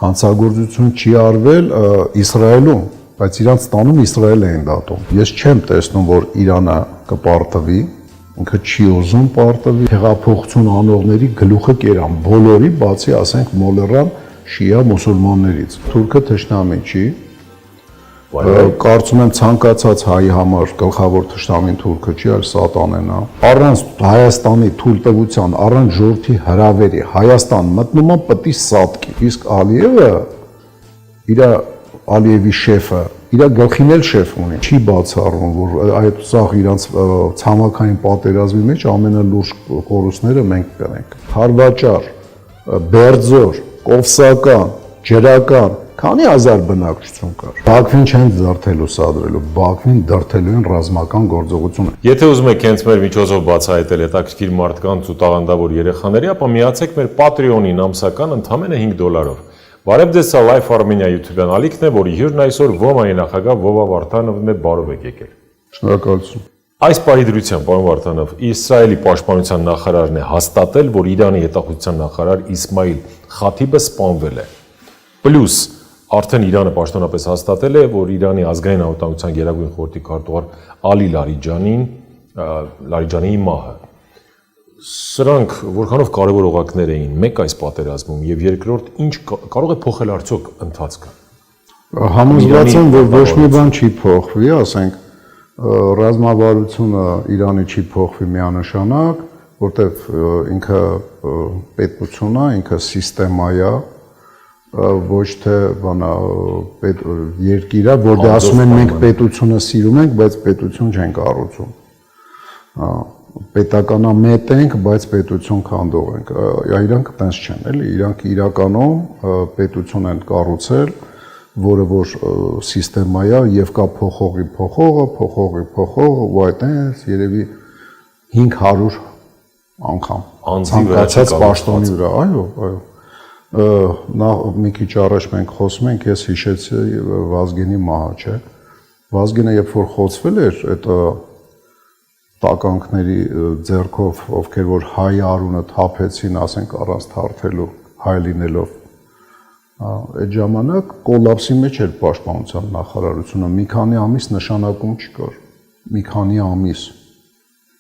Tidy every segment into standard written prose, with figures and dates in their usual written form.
Հանցագործություն չի արվել Իսրայելում, բայց իրանց տանում Իսրայել էին դատում։ Ես չեմ տեսնում, որ Իրանը կպարտվի, ինքը չի ուզում պարտվի, հեղափոխություն անողների գլուխը կերան, բոլորի, բացի ասենք մոլեռան շիա մուսուլմաններից։ Թուրքը թշնամի չի։ Կարծում եմ ցանկացած հայի համար գլխավոր թշնամին թուրքը չի, այլ սատանեն է։ Առանց Հայաստանի թույլտվության, առանց ժողովրդի հրավերի Հայաստան մտնում է պտի սատկի։ Իսկ Ալիևը իր Ալիևի շեֆը իր գլխին էլ շեֆ ունի։ Չի բացառվում, որ այդ սաղ իրանց ցամաքային պատերազմի մեջ ամենալուրջ կորուստները մենք կրենք։ Հարվաճար, Բերձոր, Կովսական, Ջրական քանի հազար բնակչություն կար։ Բաքվին չեն դրթելու սադրելու, Բաքվին դրթելու են ռազմական գործողությունը։ Եթե ուզում եք հենց մեր միջոցով բացահայտել հետաքրքիր մարդկանց ու տաղանդավոր երեխաների, ապա միացեք մեր Patreon-ին ամսական ընդամենը $5։ Բարև ձեզ, սա Life Armenia YouTube-յան ալիքն է, որի հյուրն այսօր ՈՄԱ-ի նախագահ Վովա Վարդանովն է, բարով եք եկել։ Շնորհակալություն։ Այս պահի դրությամբ, պարոն Վարդանով, Իսրայելի պաշտպանության նախարարն է հաստատել, որ Իրանի հետախուզության նախարար Իսմայիլ Խաթիբը սպանվել է։ Պլյուս արդեն Իրանը պաշտոնապես հաստատել է, որ Իրանի ազգային անվտանգության գերագույն խորհրդի քարտուղար Ալի Լարիջանիի մահը։ Սրանք որքանով կարևոր օղակներ էին մեկ այս պատերազմում եւ երկրորդ ինչ կարող է փոխել արդյոք ընթացքը։ Համոզված եմ, որ ոչ մի բան չի փոխվի, ասենք ռազմավարությունը Իրանի չի փոխվի միանշանակ, որտեվ ինքը պետություն է, ինքը սիստեմա է, ոչ թե բանա երկիր է, որտեղ ասում են մենք պետությունը սիրում ենք, բայց պետություն չենք կառուցում։ Պետականամետ ենք, բայց պետություն քանդող ենք։ Իրանք տենց չեն, էլի, իրանք իրականում պետություն են կառուցել, որը որ սիստեմա է եւ կա փոխողի փոխողը, ու այդտենց երևի 500 անգամ ցանկացած պաշտոնի վրա, այո։ Նա մի քիչ առաջ մենք խոսում ենք, ես հիշեցի Վազգենի մահը, չէ։ Վազգենը երբ որ խոցվել էր այդ տականքների ձեռքով, ովքեր որ հայ արունը թափեցին, ասենք առանց թարթելու, հայ լինելով, այդ ժամանակ կոլապսի մեջ էր պաշտպանության նախարարությունը, մի քանի ամիս նշանակում չկար, մի քանի ամիս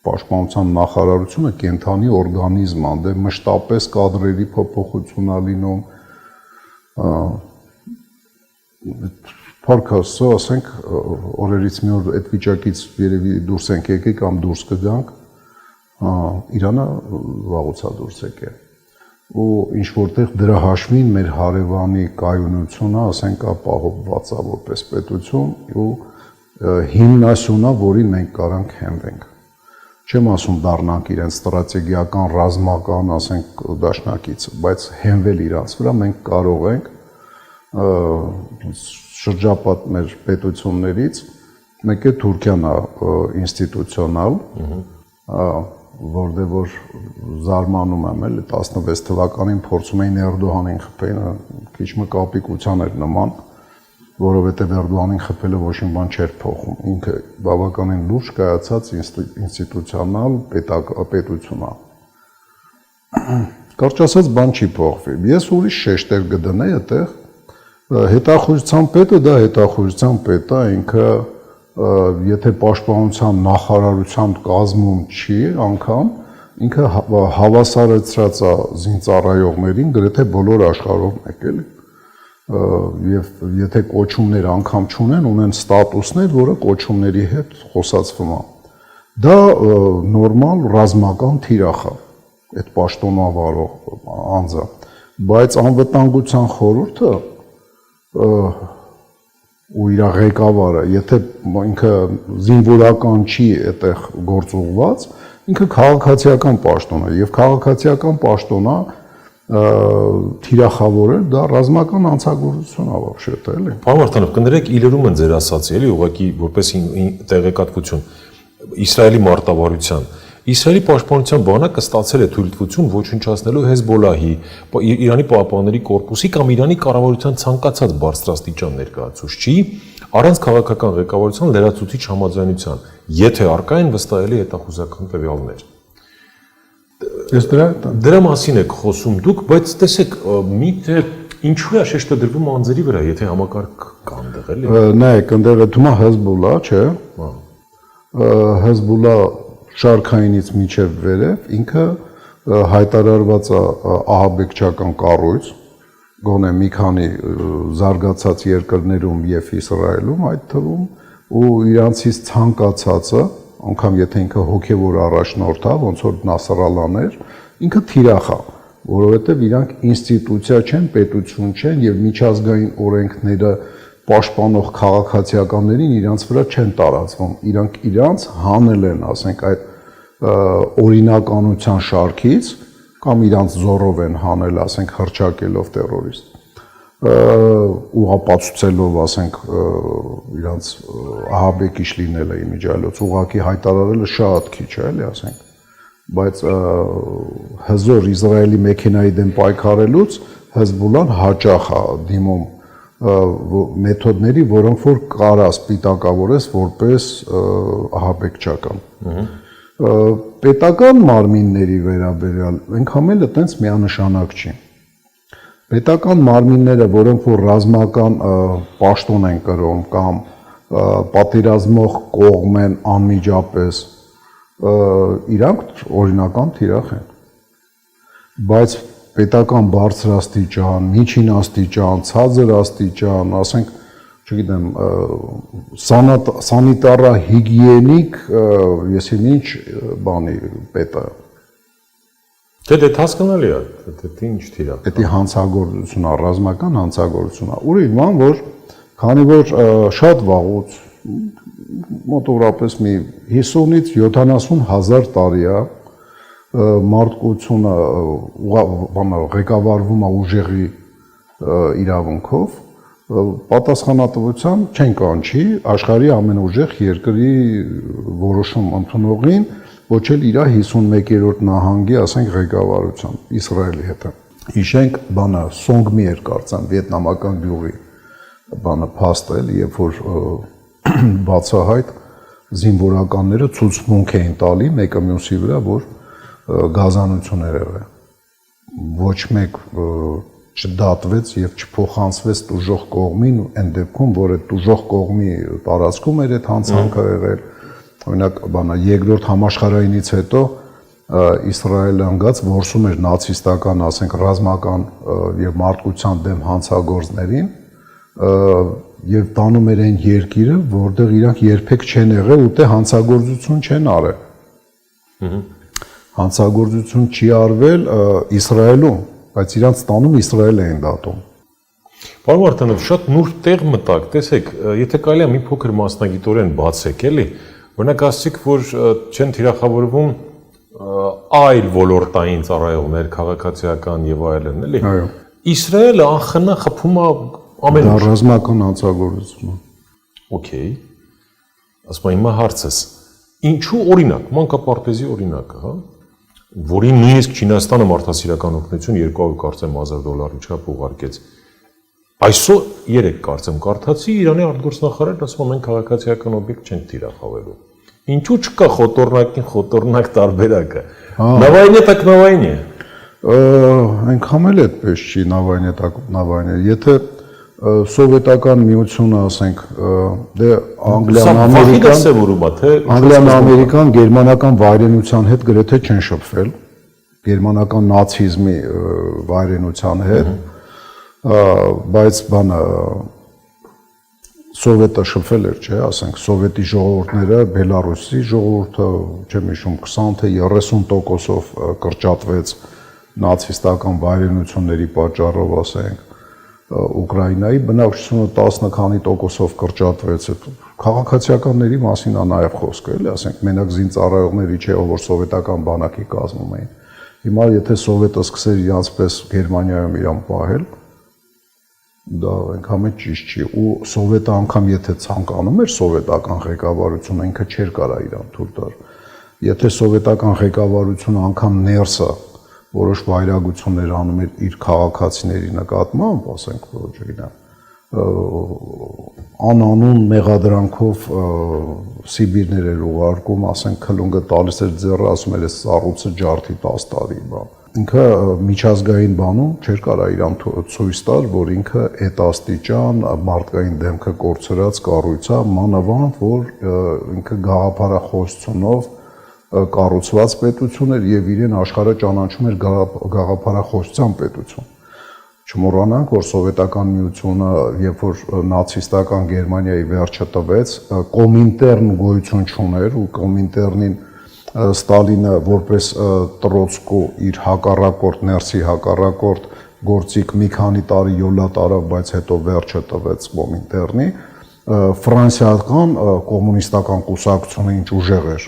պաշտպանության նախարարությունը կենթանի օրգանիզմ է, դե մշտապես կադրերի փոփոխություն է լինում, Փարքասո, ասենք, օրերից մի օր այդ վիճակից երևի դուրս ենք եկել կամ դուրս կգանք, Իրանը վաղուց է դուրս եկել։ Ու ինչ որտեղ դրա հաշվին մեր հարևանի կայունությունը, ասենք, ապահովված է որպես պետություն ու հիմնասյունը, որին մենք կարանք հենվենք։ Չեմ ասում դառնանք իրենց ստրատեգիական, ռազմական, ասենք, դաշնակից, բայց հենվել իրանց վրա մենք կարող ենք շրջապատ մեր պետություններից, մեկ է Թուրքիան է ինստիտուցիոնալ, որտեղ որ զարմանում եմ, էլի 16 թվականին փորձում էին Էրդողանին խփել, քիչ մկապիկության էր նման, որովհետև Էրդողանին խփելը ոչ մի բան չէր փոխում, ինքը բավականին լուրջ կայացած ինստիտուցիոնալ պետություն է։ Կարճ ասած բան չի փոխվի։ Ես ուրիշ շեշտեր կդնեի այդտեղ, հետախուզության պետը դա հետախուզության պետ է, ինքը եթե պաշտպանության նախարարության կազմում չի անգամ, ինքը հավասարեցրած է զինծառայողներին գրեթե բոլոր աշխարհով մեկ էլի։ Եվ եթե կոչումներ անգամ չունեն, ունեն ստատուսներ, որը կոչումների հետ խոսացվում է։ Դա նորմալ ռազմական թիրախ է, այդ պաշտոնավարող անձը, բայց անվտանգության խորհուրդը ու իր ղեկավարը, եթե ինքը զինվորական չի այդտեղ գործուղված, ինքը քաղաքացիական պաշտոն է եւ քաղաքացիական պաշտոնը թիրախավորել դա ռազմական անցագործություն է вообще-տ էլի։ Պարոն Վարդանով, կներեք իլերում են ձեր ասացի, էլի, ուղղակի որպես տեղեկատվություն Իսրայելի մարտավարության Իսրայելի պաշտպանության բանակը ստացել է թույլտվություն ոչնչացնելու Հեզբոլահի, Իրանի պահապանների կորպուսի կամ Իրանի կառավարության ցանկացած բարձրաստիճան ներկայացուցչի առանց քաղաքական ղեկավարության լրացուցիչ համաձայնության, եթե առկա են վստահելի հետախուզական տվյալներ։ Դրա մասին եք խոսում դուք, բայց տեսեք, միթե Ինչու է շեշտը դրվում անձերի վրա, եթե համակարգ կան դեղ էլի։ Նայեք, ընդերը թվում է Հեզբոլլա, չէ։ Հեզբոլլա շարքայինից միջև վերև ինքը հայտարարված է ահաբեկչական կառույց, գոնե մի քանի զարգացած երկրներում եւ Իսրայելում այդ թվում, ու իրանցից ցանկացածը, անգամ եթե ինքը հոգեվոր առաջնորդ է, ոնց որ Նասրալլան էր, ինքը թիրախ է, որովհետեւ իրանք ինստիտուցիա չեն, պետություն չեն եւ միջազգային օրենքները պաշտպանող քաղաքացիականներին իրանց վրա չեն տարածվում, իրանք հանել են, ասենք, այդ օրինականության շարքից կամ իրանց զորով են հանել, ասենք, հռչակելով terrorist ուղղապացուցելով, ասենք, իրանց ահաբեկիչ լինելը իմիջիայլոց ուղղակի հայտարարելը շատ քիչ է, էլի, ասենք, բայց հզոր Իսրայելի մեքենայի դեմ պայքարելուց Հեզբոլլան հաճախ է դիմում մեթոդների, որոնք որ կարա սպիտակավորես որպես ահաբեկչական։ Պետական մարմինների վերաբերյալ այնքան էլ այտենց միանշանակ չի։ Պետական մարմինները, որոնք որ ռազմական պաշտոն են կրում կամ պատերազմող կողմ են անմիջապես, իրանք օրինական թիրախ են։ Բայց պետական բարձրաստիճան, միջին աստիճան, ցածր աստիճան, ասենք, չգիտեմ, սանիտարահիգիենիկ, եսի ինչ բանի պետը։ Դե հասկանալի է, դա ինչ թիրախ։ Դա հանցագործություն է, ռազմական հանցագործություն է։ Ուրիշ բան, որ քանի որ շատ վաղուց մոտավորապես մի 50-ից 70 հազար տարի է մարդկությունը ղեկավարվում է ուժեղի իրավունքով, պատասխանատվությամբ չեն կանչի աշխարհի ամենաուժեղ երկրի որոշում ընդունողին, ոչ էլ իր 51-րդ նահանգի, ասենք, ղեկավարությամբ Իսրայելի հետ։ Հիշենք, բանը Սոնգմի էր կարծեմ վիետնամական գյուղի բանը փաստել, երբ որ բացահայտ զինվորականները ցուցմունք էին տալի մեկը մյուսի վրա, որ գազանություն էր եղել։ Ոչ մեկ չդատվեց եւ չփոխանցվեց տուժող կողմին, այն դեպքում, որ այդ տուժող կողմի տարածքում էր այդ հանցանքը եղել։ Օրինակ, բանը երկրորդ համաշխարհայինից հետո Իսրայելը անգած որսում էր նացիստական, ասենք, ռազմական եւ մարդկության դեմ հանցագործներին եւ տանում էր այն երկիրը, որտեղ իրանք երբեք չեն եղել ու դե հանցագործություն չեն արել։ Հանցագործություն չի արվել Իսրայելում, բայց իրանք տանում Իսրայել էին դատում։ Պարոն Վարդանով, շատ նուրբ տեղ մտակ, տեսեք, եթե կարելի է մի փոքր մասնագիտորեն բացեք, էլի, օրինակ ասացիք, որ չեն թիրախավորվում այլ ոլորտային ծառայողներ, քաղաքացիական եւ այլն, էլի։ Այո։ Իսրայելը անխնա խփում է ամեն ինչ։ Դա ռազմական հանցագործություն է։ Okay։ Ասում եմ, հիմա հարցս, ինչու օրինակ, մանկապարտեզի օրինակը, հա, որին նույնիսկ Չինաստանը մարդասիրական օգնություն 200 կարծեմ $1000 չափ ուղարկեց։ Այսօր 3 կարծեմ կարդացի Իրանի արտգործնախարարն ասում է մենք քաղաքացիական օբյեկտ չենք թիրախավելու։ Ինչու չկա խոտորնակին խոտորնակ տարբերակը։ Նավայնը так նավայնի։ Այնքան էլ այդպես չի նավայնը так նավայնը։ Եթե սովետական միությունը, ասենք, դե Անգլիան, ամերիկան, գերմանական վայրենության հետ գրեթե չեն շփվել, գերմանական նացիզմի վայրենության հետ, բայց բանը սովետը շփվել էր, չէ, ասենք, սովետի ժողովուրդները, Բելարուսի ժողովուրդը, չեմ հիշում, 20 թե 30%-ով կրճատվեց նացիստական վայրենությունների պատճառով, ասենք, Ուկրաինայի բնակչությունը 10 քանի տոկոսով կրճատվեց, քաղաքացիականների մասին է նաև խոսքը, էլի, ասենք, մենակ զինծառայողների չէ, որ սովետական բանակի կազմում էին։ Հիմա եթե սովետը սկսեր իրանց պես Գերմանիայում իրան պահել, դա այնքան էլ ճիշտ չի, ու սովետը անգամ եթե ցանկանում էր սովետական ղեկավարությունը, ինքը չէր կարա իրան թույլ տալ։ Եթե սովետական ղեկավարությունը անգամ ներսը որոշ վայրագություններ անում էր իր քաղաքացիների նկատմամբ, ասենք, չգիտեմ, անանուն մեղադրանքով Սիբիրներ էր ուղարկում, ասենք, քլունգը տալիս էր ձեռը, ասում էր, այս սառույցը ջարդի 10 տարի, բան։ ինքը միջազգային բանում չէր կարա իրան ցույց տալ, որ ինքը էտաստիճան մարդկային դեմքը կորցրած կառույց է, մանավանդ որ ինքը գաղափարախոսությունով կառուցված պետություն էր եւ իրեն աշխարհը ճանաչում էր գաղափարախոսության պետություն։ Չմոռանանք, որ սովետական միությունը, երբ որ նացիստական Գերմանիայի վերջը տվեց, կոմինտերն գոյություն չուներ ու կոմինտերնին Ստալինը որպես Տրոցկու իր հակառակորդ, ներսի հակառակորդ գործիք մի քանի տարի յոլա տարավ, բայց հետո վերջը տվեց կոմինտերնի, ֆրանսիական կոմունիստական կուսակցությունը ինչ ուժեղ էր,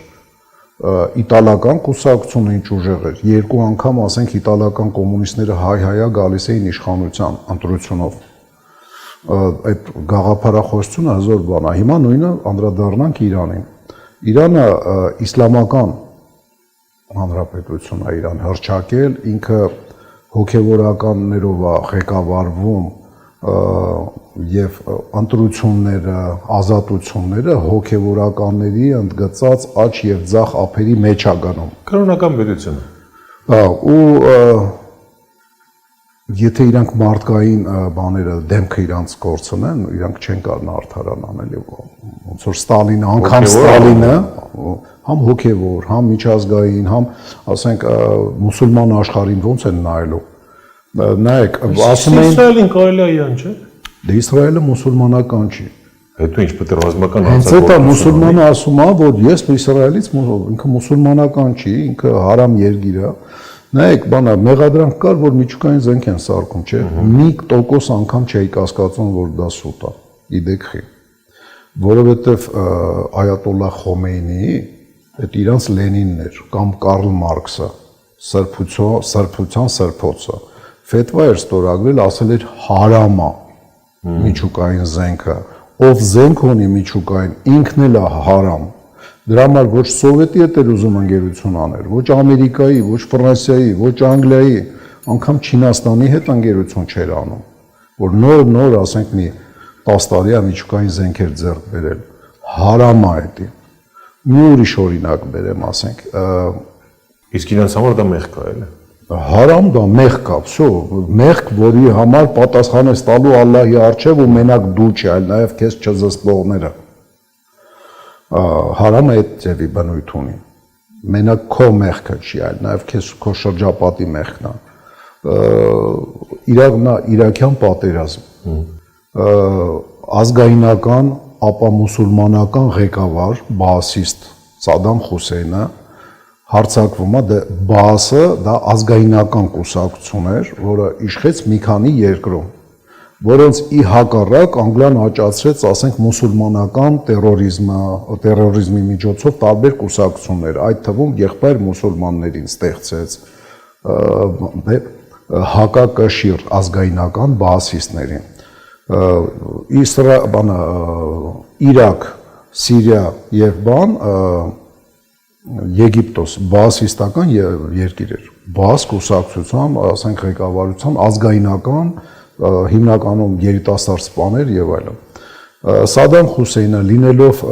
իտալական կուսակցությունը ինչ ուժեղ էր, երկու անգամ ասենք իտալական կոմունիստները հայ-հայա գալիս էին իշխանության ընտրությունով, այդ գաղափարախոսությունը հզոր բան է, հիմա նույնը անդրադառնանք Իրանին, Իրանը իսլամական հանրապետություն է Իրան հռչակել, ինքը հոգևորականներով է ղեկավարվում եւ ընտրությունները, ազատությունները հոգևորականների ընդգծած աճ եւ ձախ ափերի մեջ է գնում։ Կրոնական պետությունը։ Ու եթե իրանք մարդկային բաները դեմքը իրանց կորցնեն, իրանք չեն կարող արդարան անել եւ ոնց որ Ստալինը, անգամ Ստալինը, համ հոգևոր, համ միջազգային, համ ասենք մուսուլման աշխարհին ոնց են նայելու։ Նայեք, ասում են Իսրայելին կարելի է իրան, չէ՞։ Դե Իսրայելը մուսուլմանական չի։ Հետո ինչ պետք է ռազմական հենց դա մուսուլմանը ասում է, որ ես Իսրայելից ինքը մուսուլմանական չի, ինքը հարամ երկիր է։ Նայեք, բանա, մեղադրանք կար, որ միջուկային զենք են սարքում, չէ՞։ Մի տոկոս անգամ չէի կասկածում, որ դա սուտ է։ Գիտեք խի։ Որովհետև Այաթոլլահ Խոմեյնիի այդ իրանց Լենինն էր կամ Կարլ Մարքսը, սրբության սրբոցը։ Ֆետվա էր ստորագրել, ասել էր հարամ է միջուկային զենքը, ով զենք ունի միջուկային, ինքն էլ է հարամ։ Դրա համար ոչ Սովետի հետ էր ուզում ընկերություն աներ, ոչ Ամերիկայի, ոչ Ֆրանսիայի, ոչ Անգլիայի, անգամ Չինաստանի հետ ընկերություն չէր անում, որ նոր ասենք մի 10 տարի միջուկային զենքեր ձեռք բերել, հարամ է դա։ Մի ուրիշ օրինակ բերեմ, ասենք, իսկ իրանց համար դա մեղք է, էլի։ Հարամ դա մեղք է, всё, մեղք, որի համար պատասխան ես տալու Ալլահի առջև ու մենակ դու չէ, այլ նաև քեզ չզսպողները։ Հարամը այդ ձևի բնույթ ունի։ Մենակ քո մեղքը չի, այլ նաև քեզ քո շրջապատի մեղքն է։ Իրաքյան պատերազմ։ Ազգայնական, ապա մուսուլմանական ղեկավար, բաասիստ Սադամ Հուսեյնը հարցակվում է, բաասը դա ազգայնական կուսակցություն էր, որը իշխեց մի քանի երկրում, որոնց ի հակառակ Անգլիան աճացրեց, ասենք, մուսուլմանական տերորիզմի միջոցով տարբեր կուսակցություններ, այդ թվում եղբայր մուսուլմաններին ստեղծեց, հակակշիռ ազգայնական բաասիստներին, Իրաք, Սիրիա եւ Եգիպտոս բաասիստական երկիր էր, բաաս կուսակցության, ասենք ղեկավարության, ազգայնական, հիմնականում երիտասարդ սպաներ եւ այլն։ Սադամ Հուսեյնը լինելով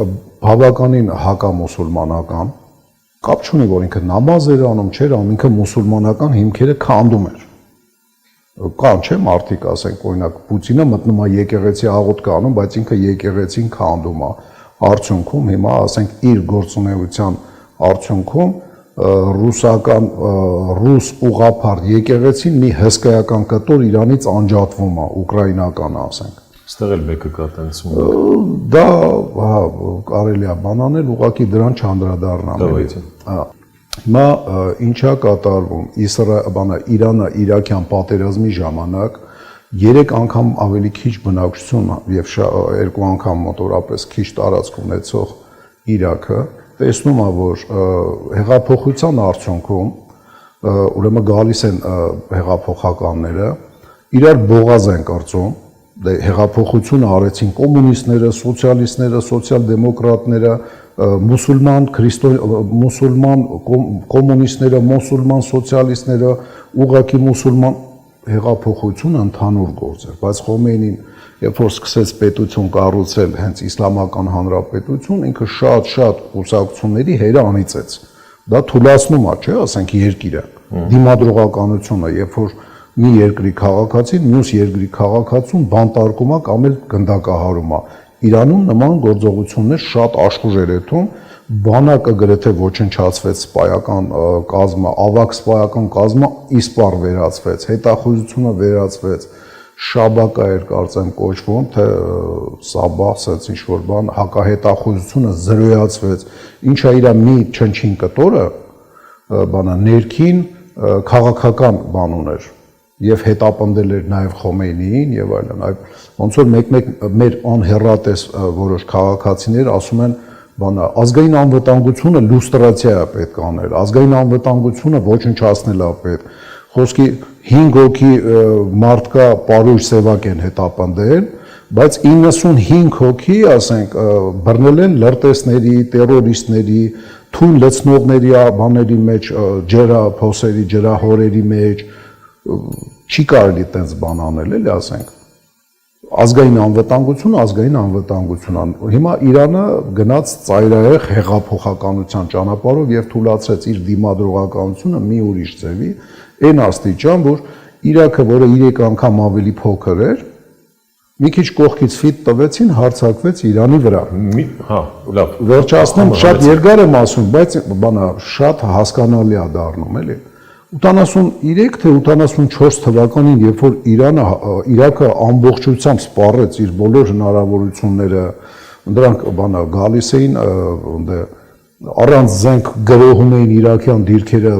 բավականին հակամուսուլմանական, կապ չունի, որ ինքը նամազ էր անում, չէր անում, ինքը մուսուլմանական հիմքերը քանդում էր։ Կան չէ մարդիկ, ասենք, օրինակ Պուտինը մտնում է եկեղեցի աղոթք անում, բայց ինքը եկեղեցին քանդում է։ Արդյունքում հիմա, ասենք, իր գործունեության արդյունքում ռուսական ռուս ուղղափառ եկեղեցին մի հսկայական կտոր Իրանից անջատվում է, ուկրաինական, ասենք։ Այստեղ էլ մեկը կա տենց։ Դա կարելի է բանանել, ուղղակի դրան չանդրադառնալ։ Հիմա ինչա կատարվում Իրանը իրաքյան պատերազմի ժամանակ 3 անգամ ավելի քիչ բնակչություն եւ 2 անգամ մոտորապես քիչ տարածք ունեցող Իրաքը տեսնում է, որ հեղափոխության արդյունքում ուրեմն գալիս են հեղափոխականները, իրար բողազ են կրծում, հեղափոխությունը արեցին կոմունիստները, սոցիալիստները, սոցիալ-դեմոկրատները, մուսուլման կոմունիստները, մուսուլման սոցիալիստները, ուղղակի մուսուլման հեղափոխությունը ընդհանուր գործ էր, բայց Խոմեյնին երբ որ սկսեց պետություն կառուցել հենց իսլամական հանրապետություն, ինքը շատ կուսակցությունների հերը անիծեց։ Դա թուլացնում է, չէ, ասենք երկիրը։ Դիմադրողականությունը, երբ որ մի երկրի քաղաքացին մյուս երկրի քաղաքացուն բանտարկում է կամ էլ գնդակահարում է։ Իրանում նման գործողություններ շատ աշխուժ էր յետում, բանակը գրեթե ոչնչացվեց, սպայական կազմը, ավագ սպայական կազմը իսպառ վերածվեց, հետախուզությունը վերածվեց, շաբակա էր կարծեմ կոչվում, թե սաբա, ասած ինչ որ բան, հակահետախուզությունը զրոյացվեց, ինչա իր մի չնչին կտորը, բանա ներքին քաղաքական բան ուներ եւ հետապնդել էր նաեւ Խոմեյնիին եւ այլն, ոնց որ մեկ-մեկ մեր անհեռատես որոշ քաղաքացիներ ասում են, բանա ազգային անվտանգությունը լուստրացիա է պետք անել, ազգային անվտանգությունը ոչնչացնել է պետք, խոսքի 5 հոգի մարդ կա Պարույր Սևակ են հետապնդել, բայց 95 հոգի, ասենք, բռնել են լրտեսների, տերորիստների, թույլ լցնողների բաների մեջ, ջրափոսերի, ջրահորերի մեջ, չի կարելի տենց բան անել, էլի ասենք։ Ազգային անվտանգություն, հիմա Իրանը գնաց ծայրահեղ հեղափոխականության ճանապարհով եւ թույլատրեց իր դիմադրողականությունը մի ուրիշ ձևի, այն աստիճան, որ Իրաքը, որը 3 անգամ ավելի փոքր էր, մի քիչ կողքից ֆիտ տվեցին, հարձակվեց Իրանի վրա։ Հա, լավ։ Վերջացնեմ, շատ երկար եմ ասում, բայց բանա շատ հասկանալի է դառնում, էլի։ 83 թե 84 թվականին, երբ որ Իրաքը ամբողջությամբ սպառեց իր բոլոր հնարավորությունները, դրանք բանա գալիս էին, առանց զենք գրոհում էին իրաքյան դիրքերը,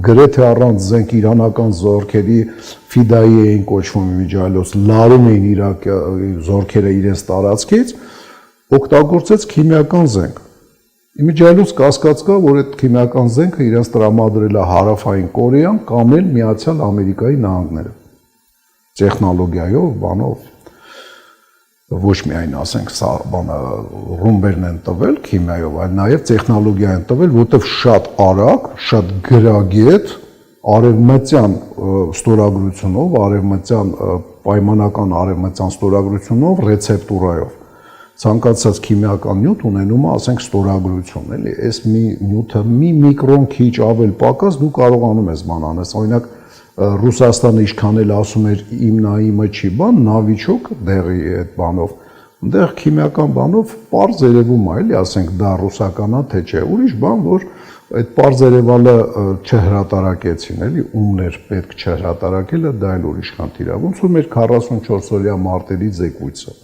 գրեթե առանց զենք իրանական զորքերի ֆիդայի էին կոչվում իմիջիայլոց, լարում էին իրաքի զորքերը իրենց տարածքից, օգտագործեց քիմիական զենք։ Իմիջիայլոց կասկած կա, որ այդ քիմիական զենքը իրենց տրամադրել է Հարավային Կորեան կամ էլ Միացյալ Ամերիկայի Նահանգները։ Տեխնոլոգիայով, բանով, ոչ միայն ասենք սա բանը ռումբերն են տվել քիմիայով, այլ նաև տեխնոլոգիա են տվել, որտեղ շատ արագ, շատ գրագետ արևմտյան ստորագրությունով, պայմանական արևմտյան ստորագրությունով, ռեցեպտուրայով ցանկացած քիմիական նյութ ունենում է, ասենք, ստորագրություն, էլի, այս մի նյութը մի միկրոն քիչ ավել պակաս դու կարողանում ես բան անես, օրինակ Ռուսաստանը ինչքան էլ ասում էր իմը չի բան, նավիճոկ դեղի այդ բանով, այնտեղ քիմիական բանով պարզ երևում է, էլի, ասենք, դա ռուսականա թե չէ, ուրիշ բան, որ այդ պարզ երևալը չհրատարակեցին, էլի, ումներ պետք չհրատարակելը, դա էլ ուրիշ խնդիր է, ոնց որ մեր 44-օրյա մարտերի զեկույցը։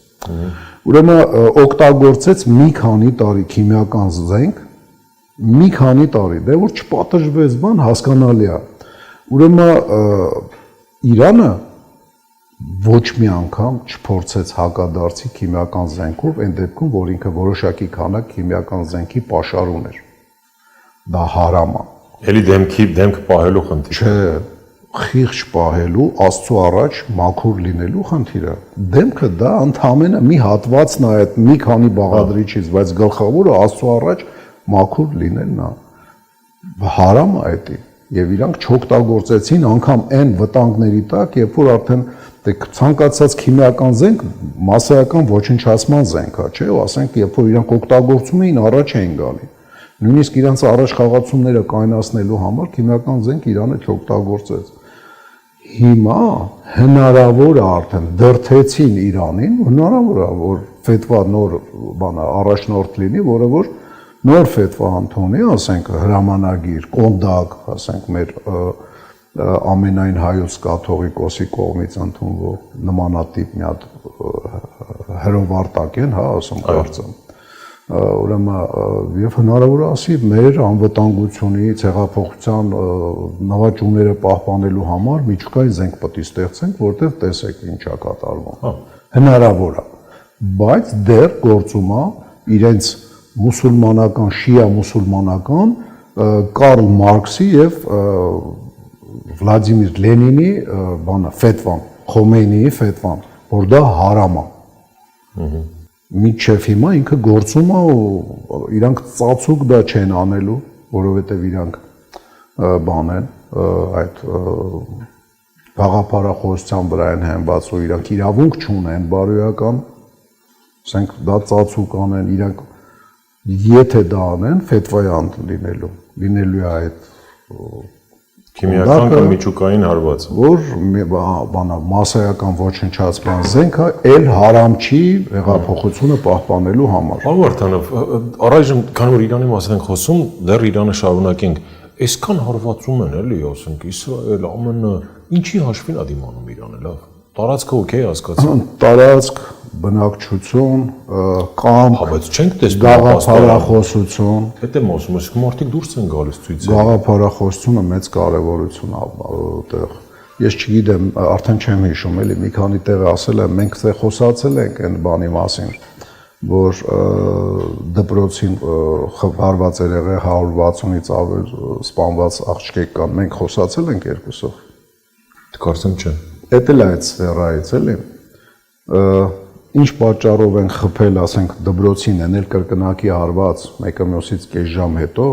Ուրեմն օգտագործեց մի քանի տարի քիմիական զենք, մի քանի տարի, դե որ չպատժվեց բան, հասկանալի է։ Ուրեմն Իրանը ոչ մի անգամ չփորձեց հակադարձի քիմիական զենքով, այն դեպքում, որ ինքը որոշակի քանակ քիմիական զենքի պաշար ուներ։ Դա հարամ է։ Էլի դեմք պահելու խնդիր։ Չէ, խիղճ պահելու, Աստծո առաջ մաքուր լինելու խնդիրը։ Դեմքը դա ընդհանրապես մի հատվածն է այդ մի քանի բաղադրիչից, բայց գլխավորը Աստծո առաջ մաքուր լինելն է։ Հարամ է դա։ Եվ իրանք չօգտագործեցին անգամ այն վտանգների տակ, երբ որ արդեն ցանկացած քիմիական զենք մասսայական ոչնչացման զենք է, չէ՞, ասենք, երբ որ իրանք օգտագործում էին, առաջ էին գալի։ Նույնիսկ իրանց առաջխաղացումները կայունացնելու համար քիմիական զենք Իրանը չօգտագործեց։ Հիմա հնարավոր է արդեն դրթեցին Իրանին, հնարավոր է որ ֆետվա նոր բանը առաջնորդ լինի, որը որ նոր ֆետվա ընդունի, ասենք հրամանագիր, կոնդակ, ասենք մեր ամենայն հայոց կաթողիկոսի կողմից ընդունվող նմանատիպ մի հատ հրովարտակ են, հա, ասում կարծեմ։ Ուրեմն եւ հնարավոր է ասի մեր անվտանգությունից, հեղափոխության նվաճումները պահպանելու համար միջուկային զենք պետք է ստեղծենք, որտեղ տեսեք ինչա կատարվում։ Հնարավոր է, բայց դեռ գործում է իրենց մուսուլմանական, շիա մուսուլմանական Կարլ Մարքսի եւ Վլադիմիր Լենինի բանը ֆետվան, Խոմեյնիի ֆետվան, որ դա հարամ է։ Մինչև հիմա ինքը գործում է ու իրանք ծածուկ դա չեն անելու, որովհետև իրանք բան են, այդ գաղափարախոսության վրա են հենված ու իրանք իրավունք չունեն բարոյական, ասենք դա ծածուկ անեն, իրանք եթե դա անեն, ֆետվայ լինելու է այդ Քիմիական կամ միջուկային հարված։ Որ բանա մասսայական ոչնչացման զենքը էլ հարամ չի հեղափոխությունը պահպանելու համար։ Պարոն Վարդանով, առայժմ քանի որ Իրանի մասին ենք խոսում, դեռ Իրանը շարունակենք, այսքան հարվածում են էլի, ասենք Իսրայել, ԱՄՆ, ինչի հաշվին է դիմանում Իրանը, լավ։ Տարածքը օքեյ հասկացա։ Տարածք, բնակչություն, կամ բայց չենք տեսնում գաղափարախոսություն։ Հետ եմ ասում, իսկ մարդիկ դուրս են գալիս ցույցի։ Գաղափարախոսությունը մեծ կարևորություն ա այդտեղ։ Ես չգիտեմ, արդեն չեմ հիշում, էլի մի քանի տեղ ասել եմ, մենք ստե խոսացել ենք այն բանի մասին, որ դպրոցին խվարված էր եղել 160-ից ավել սպանված աղջիկ կան, մենք խոսացել ենք երկուսով։ Կարծեմ չէ։ Էդ էլ այդ սֆերայից էլի։ Ինչ պատճառով են խփել, ասենք, դպրոցին ենել կրկնակի հարված մեկը մյուսից կես ժամ հետո,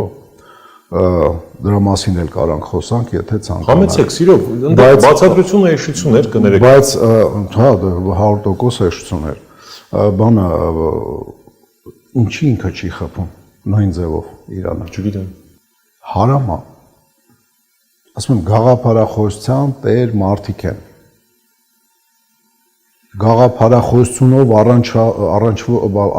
դրա մասին էլ կարանք խոսանք, եթե ցանկանաք։ Համեցեք, սիրով, բացատրությունը հեշտություն էր կներեք։ Բայց հա 100% հեշտություն էր։ Բանը ինչի ինքը չի խփում նույն ձևով Իրանը։ Չգիտեմ։ Հարամ է։ Ասում եմ գաղափարախոսության տեր մարդիկ են։ Գաղափարախոսությունով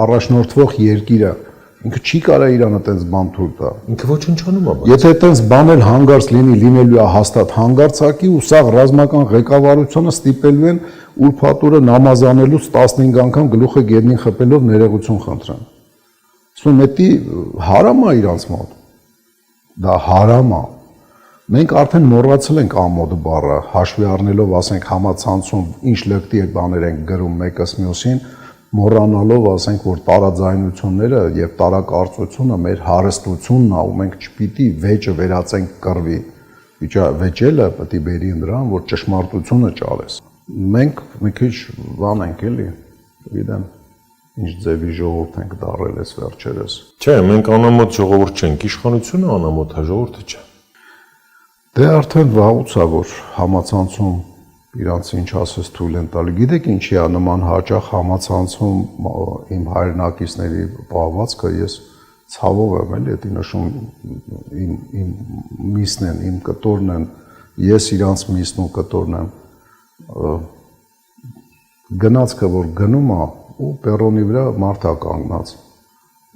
առաջնորդվող երկիրը ինքը չի կարա Իրանը տենց բան թույլ տա։ Ինքը ոչնչանում է։ Եթե տենց բան էլ հանգարց լինելու է հաստատ հանգարցակի ու սաղ ռազմական ղեկավարությունը ստիպելու են ուրփաթուրը նամազանելուց 15 անգամ գլուխը գետնին խփելով ներողություն խնդրեն։ Ասում եմ, դա հարամ է իրանց մոտ։ Դա հարամ է։ Մենք արդեն մոռացել ենք ամոթ բառը, հաշվի առնելով, ասենք, համացանցում ինչ լկտի բաներ ենք գրում մեկս մյուսին, մոռանալով, ասենք, որ տարաձայնությունները եւ տարակարծությունը մեր հարստությունն է, ու մենք չպիտի վեճը վերածենք կռվի։ Վեճելը պետք է բերի նրան, որ ճշմարտությունը ճարես։ Մենք մի քիչ բան ենք էլի, գիտեմ, ինչ ձևի ժողովուրդ ենք դարել այս վերջերս։ Չէ, մենք անամոթ ժողովուրդ չենք, իշխանությունը անամոթ է, ժողովուրդը չէ։ Դե արդեն վաղուց է, որ համացանցում իրանց ինչ ասես թույլ են տալի։ Գիտեք ինչի է նման հաճախ համացանցում իմ հայրենակիցների պահվածքը, ես ցավով եմ էլի, դա նշում իմ միսն են, իմ կտորն են, ես իրանց միսն ու կտորն եմ։ Գնացքը որ գնում է ու պերոնի վրա մարդ է կանգնած։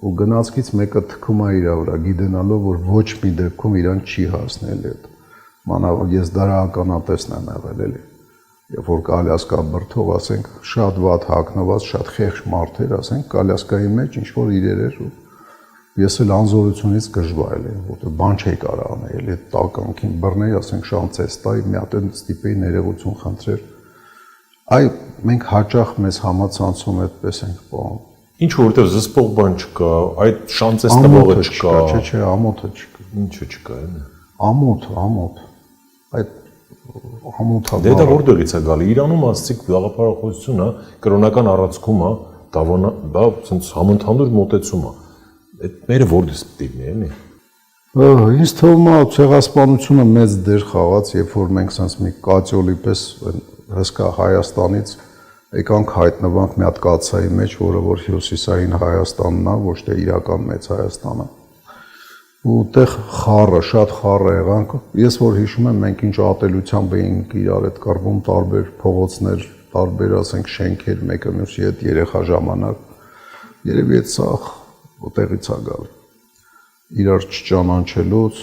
Ու գնացքից մեկը թքում է իր վրա, գիտենալով, որ ոչ մի դեպքում իրան չի հասնել այդ։ Մանավանդ ես դարականատեսն եմ եղել էլի։ Երբ որ կալյասկա բրթող, ասենք, շատ վատ հագնված, շատ խեղճ մարդեր, ասենք, կալյասկայի մեջ ինչ որ իրեր էր ու ես էլ անզորությունից գժվայել եմ, որտեղ բան չի կարող անել, էլի տականքին բռնել, ասենք, շանցես տայի, մի հատ ստիպեի ներողություն խնդրեր։ Այ մենք հաճախ մեզ համացանցում այդպես ենք պահում։ Ինչ որտեղ զսպող բան չկա, այդ շանցես տվողը չկա։ Չէ, ամոթը չկա։ Ինչը չկա, էլի։ Ամոթ։ Այդ ամոթը։ Դե դա որտեղից է գալի։ Իրանում ասցիկ գաղափարախոսությունը, կրոնական առանցքում է, դա ցենց համընդհանուր մոտեցում է։ Այդ մերը որտեղից պետք է լինի, էլի։ Ինձ թվում է ցեղասպանությունը մեծ դեր խաղաց, երբ որ մենք sense մի կատյոլի պես հսկա Հայաստանից եկանք հայտնվանք մի հատ կացայի մեջ, որը որ հյուսիսային Հայաստանն է, ոչ թե իրական մեծ Հայաստանը։ Ու այդտեղ խառը, շատ խառը եղանք։ Ես որ հիշում եմ, մենք ինչ ատելությամբ էինք իրար հետ կռվում, տարբեր փողոցներ, տարբեր, ասենք, շենքեր, մեկը մյուսի հետ երեխա ժամանակ։ Երևի այդ սա որտեղից է գալի։ Իրար չճանաչելուց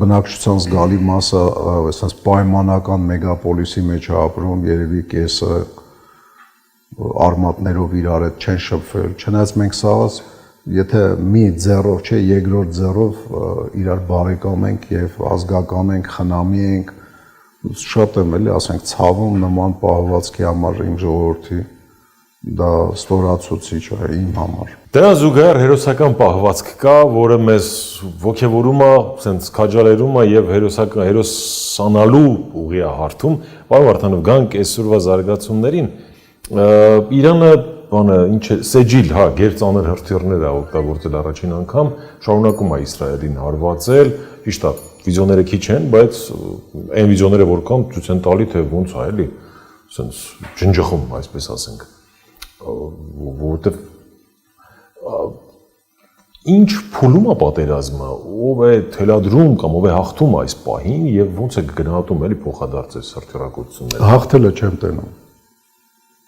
բնակչության զգալի մասը, այսպես պայմանական մեգապոլիսի մեջ է ապրում, երևի կեսը արմատներով իրար հետ չեն շփվել, չնայած մենք սաղած եթե մի ձեռով, չէ, երկրորդ ձեռով իրար բարեկամ ենք եւ ազգական ենք, խնամի ենք, շատ եմ էլի, ասենք, ցավում նման պահվածքի համար իմ ժողովրդի, դա ստորացուցիչ է իմ համար։ Դրա զուգահեռ հերոսական պահվածք կա, որը մեզ ոգևորում է, ասենց քաջալերում է եւ հերոսանալու ուղի է հարթում։ Պարոն Վարդանով, գանք այսօրվա զարգացումներին, Իրանը բանը ինչ է, սեջիլ, հա, գերծանր հրթիռներ է օգտագործել առաջին անգամ, շարունակում է Իսրայելին հարվածել, ճիշտ է, վիդեոները քիչ են, բայց այն վիդեոները որ կան, ցույց են տալի, թե ոնց է, էլի, ասենց ջնջխում, այսպես ասենք, որովհետև Ինչ փուլում է պատերազմը, ով է թելադրում կամ ով է հաղթում այս պահին եւ ոնց է գնահատում էլի փոխադարձ սրճարակությունները։ Հաղթելը չեմ տենում։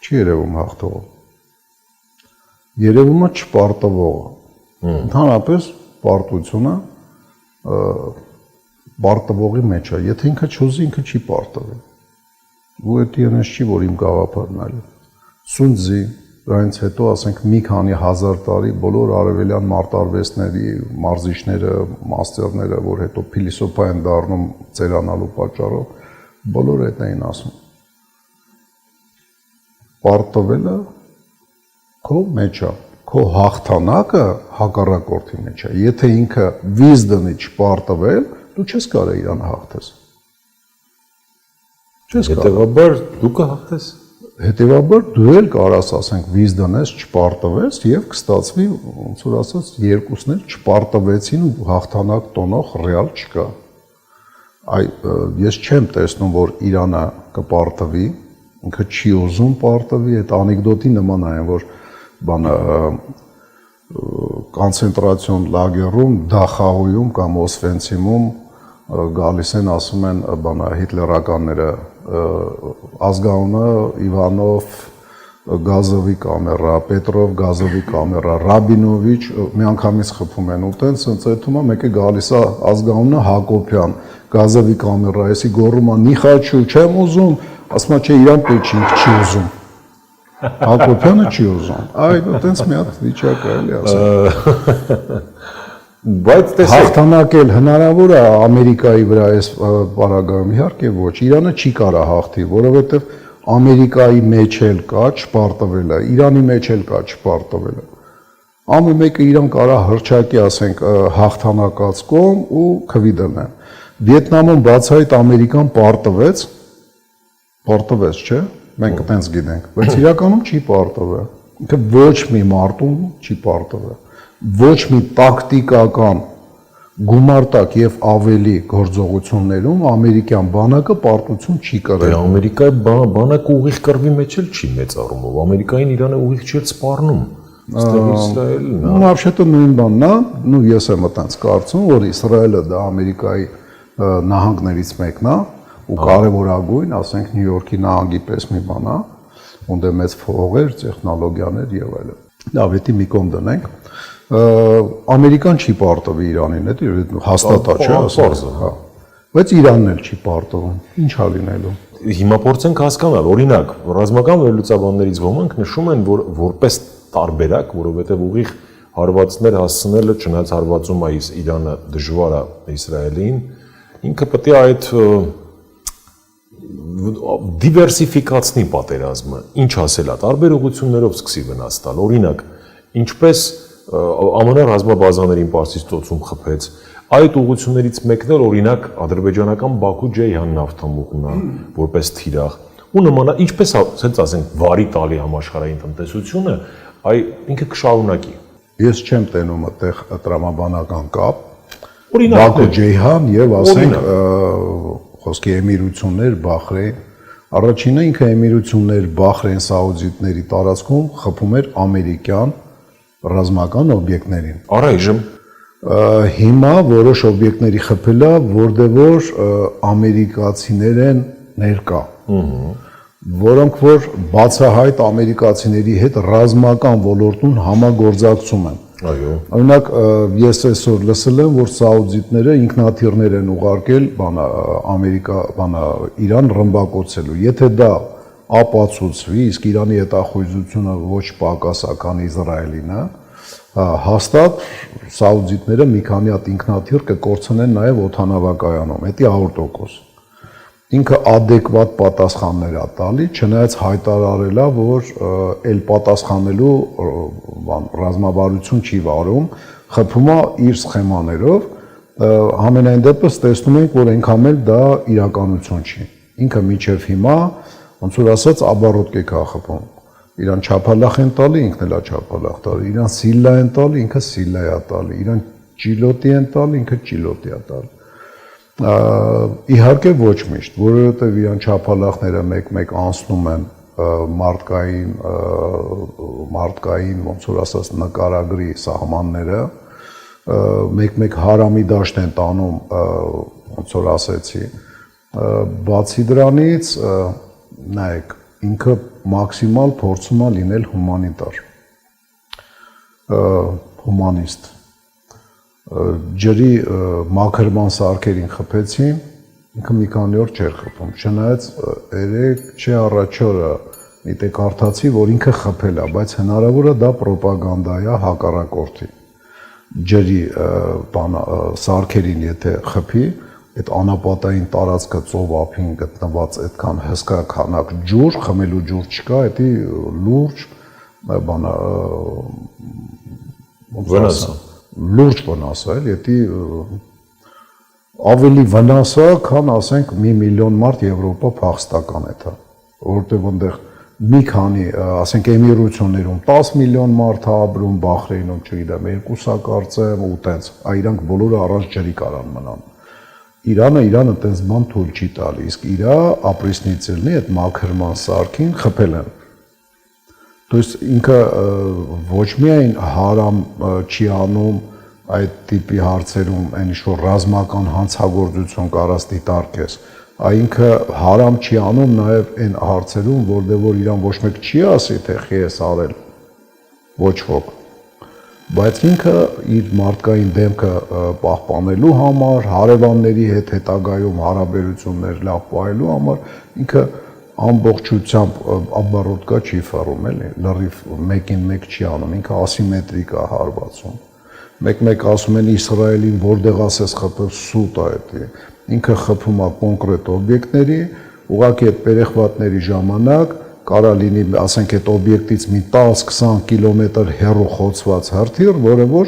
Չի երևում հաղթողը։ Երևում է չպարտվողը։ Ընդհանրապես պարտությունը պարտվողի մեջ է։ Եթե ինքը չուզի, ինքը չի պարտվել։ Ու դա ինձ չի, որ իմ գաղափարն է։ Սունձի դրանից հետո ասենք մի քանի հազար տարի բոլոր արևելյան մարտարվեստների մարզիչները, մաստերները, որ հետո փիլիսոփա են դառնում ծերանալու պատճառով, բոլորը դա էին ասում։ Պարտվելը քո մեջ է, քո հաղթանակը հակառակորդի մեջ է։ Եթե ինքը wisdom-ի չպարտվել, դու չես կարող իրան հաղթես։ Չես կարող։ Հետևաբար դու կհաղթես։ Հետևաբար դու էլ կարաս ասենք wisdom-ից չպարտվես եւ կստացվի ոնց որ ասած երկուսն էլ չպարտվեցին ու հաղթանակ տոնող ռեալ չկա։ Ես չեմ տեսնում որ Իրանը կպարտվի, ինքը չի ուզում պարտվի, այդ անեկդոտի նման է, որ բանը կոնցենտրացիոն լագերում, Դախաուում կամ Օսվենցիմում գալիս են ասում են բանը հիտլերականները ազգանունը Իվանով Գազովի կամերա, Պետրով Գազովի կամերա, Ռաբինովիչ միանգամից խփում են ու տենց այդում է մեկը գալիս է ազգանունը Հակոբյան, Գազովի կամերա, էսի գոռում է Նիխաչու, չեմ ուզում, ասում է չէ իրան պետք չի ուզում։ Հակոբյանը չի ուզում։ Այդ տենց մի հատ վիճակ է էլի ասեմ։ Բայց տեսեք, հաղթանակել հնարավոր է Ամերիկայի վրա այս պարագայում, իհարկե ոչ, Իրանը չի կարող հաղթի, որովհետև Ամերիկայի մեջ էլ կա չպարտվելը, Իրանի մեջ էլ կա չպարտվելը։ Ամեն մեկը իրան կարող հրճակի, ասենք, հաղթանակած կողմ ու քվի դնեն։ Վիետնամում բացահայտ Ամերիկան պարտվեց, չէ՞, մենք այդպես գիտենք, բայց իրականում չի պարտվել։ Ինքը ոչ մի մարտում չի պարտվել։ Ոչ մի տակտիկական գումարտակ եւ ավելի գործողություններում ամերիկյան բանակը պարտություն չի կրել։ Ամերիկայի բանակը ուղիղ կռվի մեջ էլ չի մեծ առումով։ Ամերիկային Իրանը ուղիղ չի սպառնում։ Այստեղ Իսրայելն է։ Вообще-то նույն բանն է, ես եմ այդպես կարծում, որ Իսրայելը դա Ամերիկայի նահանգներից մեկն է ու կարևորագույն, ասենք Նյու Յորքի նահանգի պես մի բան է, ունդ է մեծ փողեր, տեխնոլոգիաներ եւ այլն։ Լավ, դա մի կողմ դնենք։ Ամերիկան չի պարտվի Իրանին, դա հաստատ է, չէ՞, ասա։ Բայց Իրանն էլ չի պարտվում։ Ինչ է լինելու։ Հիմա փորձենք հասկանալ, օրինակ, ռազմական վերլուծաբաններից ոմանք նշում են, որ որպես տարբերակ, որովհետև ուղիղ հարվածներ հասցնելը չնայած հարվածում է Իրանը դժվար է Իսրայելին, ինքը պետք է այդ դիվերսիֆիկացնի պատերազմը, ինչ ասել է, տարբեր ուղղություններով սկսի վնաս տալ։ Օրինակ, ինչպես ԱՄՆ ռազմաբազաներին Պարսից ծոցում խփեց, այդ ուղղություններից մեկն էլ օրինակ ադրբեջանական Բաքու Ջեյհան նավթամուղն է, որպես թիրախ։ Ու նմանա, ինչպես ասենց ասենք, վարի տալի համաշխարհային տնտեսությունը, ինքը կշարունակի։ Ես չեմ տենում այդտեղ տրամաբանական կապ։ Օրինակ Բաքու Ջեյհան եւ ասենք խոսքի էմիրություններ, Բախրեյն։ Առաջինը ինքը էմիրություններ, Բախրեյն, Սաուդիտների տարածքում խփում էր ամերիկյան ռազմական օբյեկտներին։ Առայժմ հիմա որոշ օբյեկտների խփելա, որտեղ որ ամերիկացիներ են ներկա, որոնք որ բացահայտ ամերիկացիների հետ ռազմական ոլորտում համագործակցում են։ Այո։ Օրինակ ես այսօր լսել եմ, որ սաուդիտները ինքնաթիռներ են ուղարկել Իրան ռմբակոծելու։ Եթե դա ապացուցվի, իսկ Իրանի հետախուզությունը ոչ պակասական Իսրայելին է, հաստատ սաուդիտները մի քանի հատ ինքնաթիռ կկորցնեն նաև օդանավակայանում, դա 100%։ Ինքը adekvat պատասխաններ է տալի, չնայած հայտարարել է, որ այլ պատասխանելու ռազմավարություն չի վարում, խփում է իր սխեմաներով, համենայն դեպս տեսնում ենք, որ այնքան էլ դա իրականություն չի։ Ինքը մինչև հիմա, ոնց որ ասած, աբարոտկեկ է խփում։ Իրան չափալախ են տալի, ինքն էլ է չափալախ տալի, իրան սիլլա են տալի, ինքը սիլլա է տալի, իրան ճիլոտի են տալի, ինքը ճիլոտի է տալի։ Իհարկե ոչ միշտ, որովհետև իրան չափալախները մեկ-մեկ անցնում են մարդկային ոնց որ ասած նկարագրի սահմանները մեկ-մեկ հարամի դաշտ են տանում, ոնց որ ասեցի, բացի դրանից նայեք, ինքը մաքսիմալ փորձում է լինել հումանիտար, հումանիստ, ջրի մաքրման սարքերին խփեցին, ինքը մի քանի օր չէր խփում, չնայած 3 չէ առաջ օրը մի տեղ կարդացի, որ ինքը խփել է, բայց հնարավոր է դա պրոպագանդա է հակառակորդի, ջրի սարքերին եթե խփի, այդ անապատային տարածքը ծով ափին գտնված այդքան հսկա քանակ ջուր, խմելու ջուր չկա, դա լուրջ բանա լուրջ վնաս է, էլի ավելի վնաս է, քան ասենք 1 միլիոն մարդ Եվրոպա փախստական է դա, որովհետև այնտեղ մի քանի, ասենք էմիրություններում 10 միլիոն մարդ է ապրում, Բախրեյնում չգիտեմ 2-ը կարծեմ ու տենց, այրանք բոլորը առանց ջրի կարան մնան։ Իրանը տենց բան թույլ չի տալի, իսկ իրա ապրեսնիցելնի այդ մաքրման սարքին խփել են։ То есть ինքը ոչ միայն հարամ չի անում այդ տիպի հարցերում, այն ինչ-որ ռազմական հանցագործություն կարած դիտարկես, այ ինքը հարամ չի անում նաև այն հարցերում, որ իրան ոչ մեկ չի ասի, թե խի ես արել, ոչ ոք, բայց ինքը իր մարդկային դեմքը պահպանելու համար, հարևանների հետ հետագայում հարաբերություններ լավ պահելու համար, ինքը ամբողջությամբ ամբարոդկա չի ֆարում, էլի, լրիվ մեկին մեկ չի անում, ինքը ասիմետրիկ է հարվածում։ Մեկ-մեկ ասում են Իսրայելին, որտեղ ասես խփել սուտ է դա։ Ինքը խփում է կոնկրետ օբյեկտների, ուղղակի այդ երեխվատների ժամանակ կարա լինի, ասենք այդ օբյեկտից մի 10-20 կիլոմետր հեռու խոցված հրթիռ, որը որ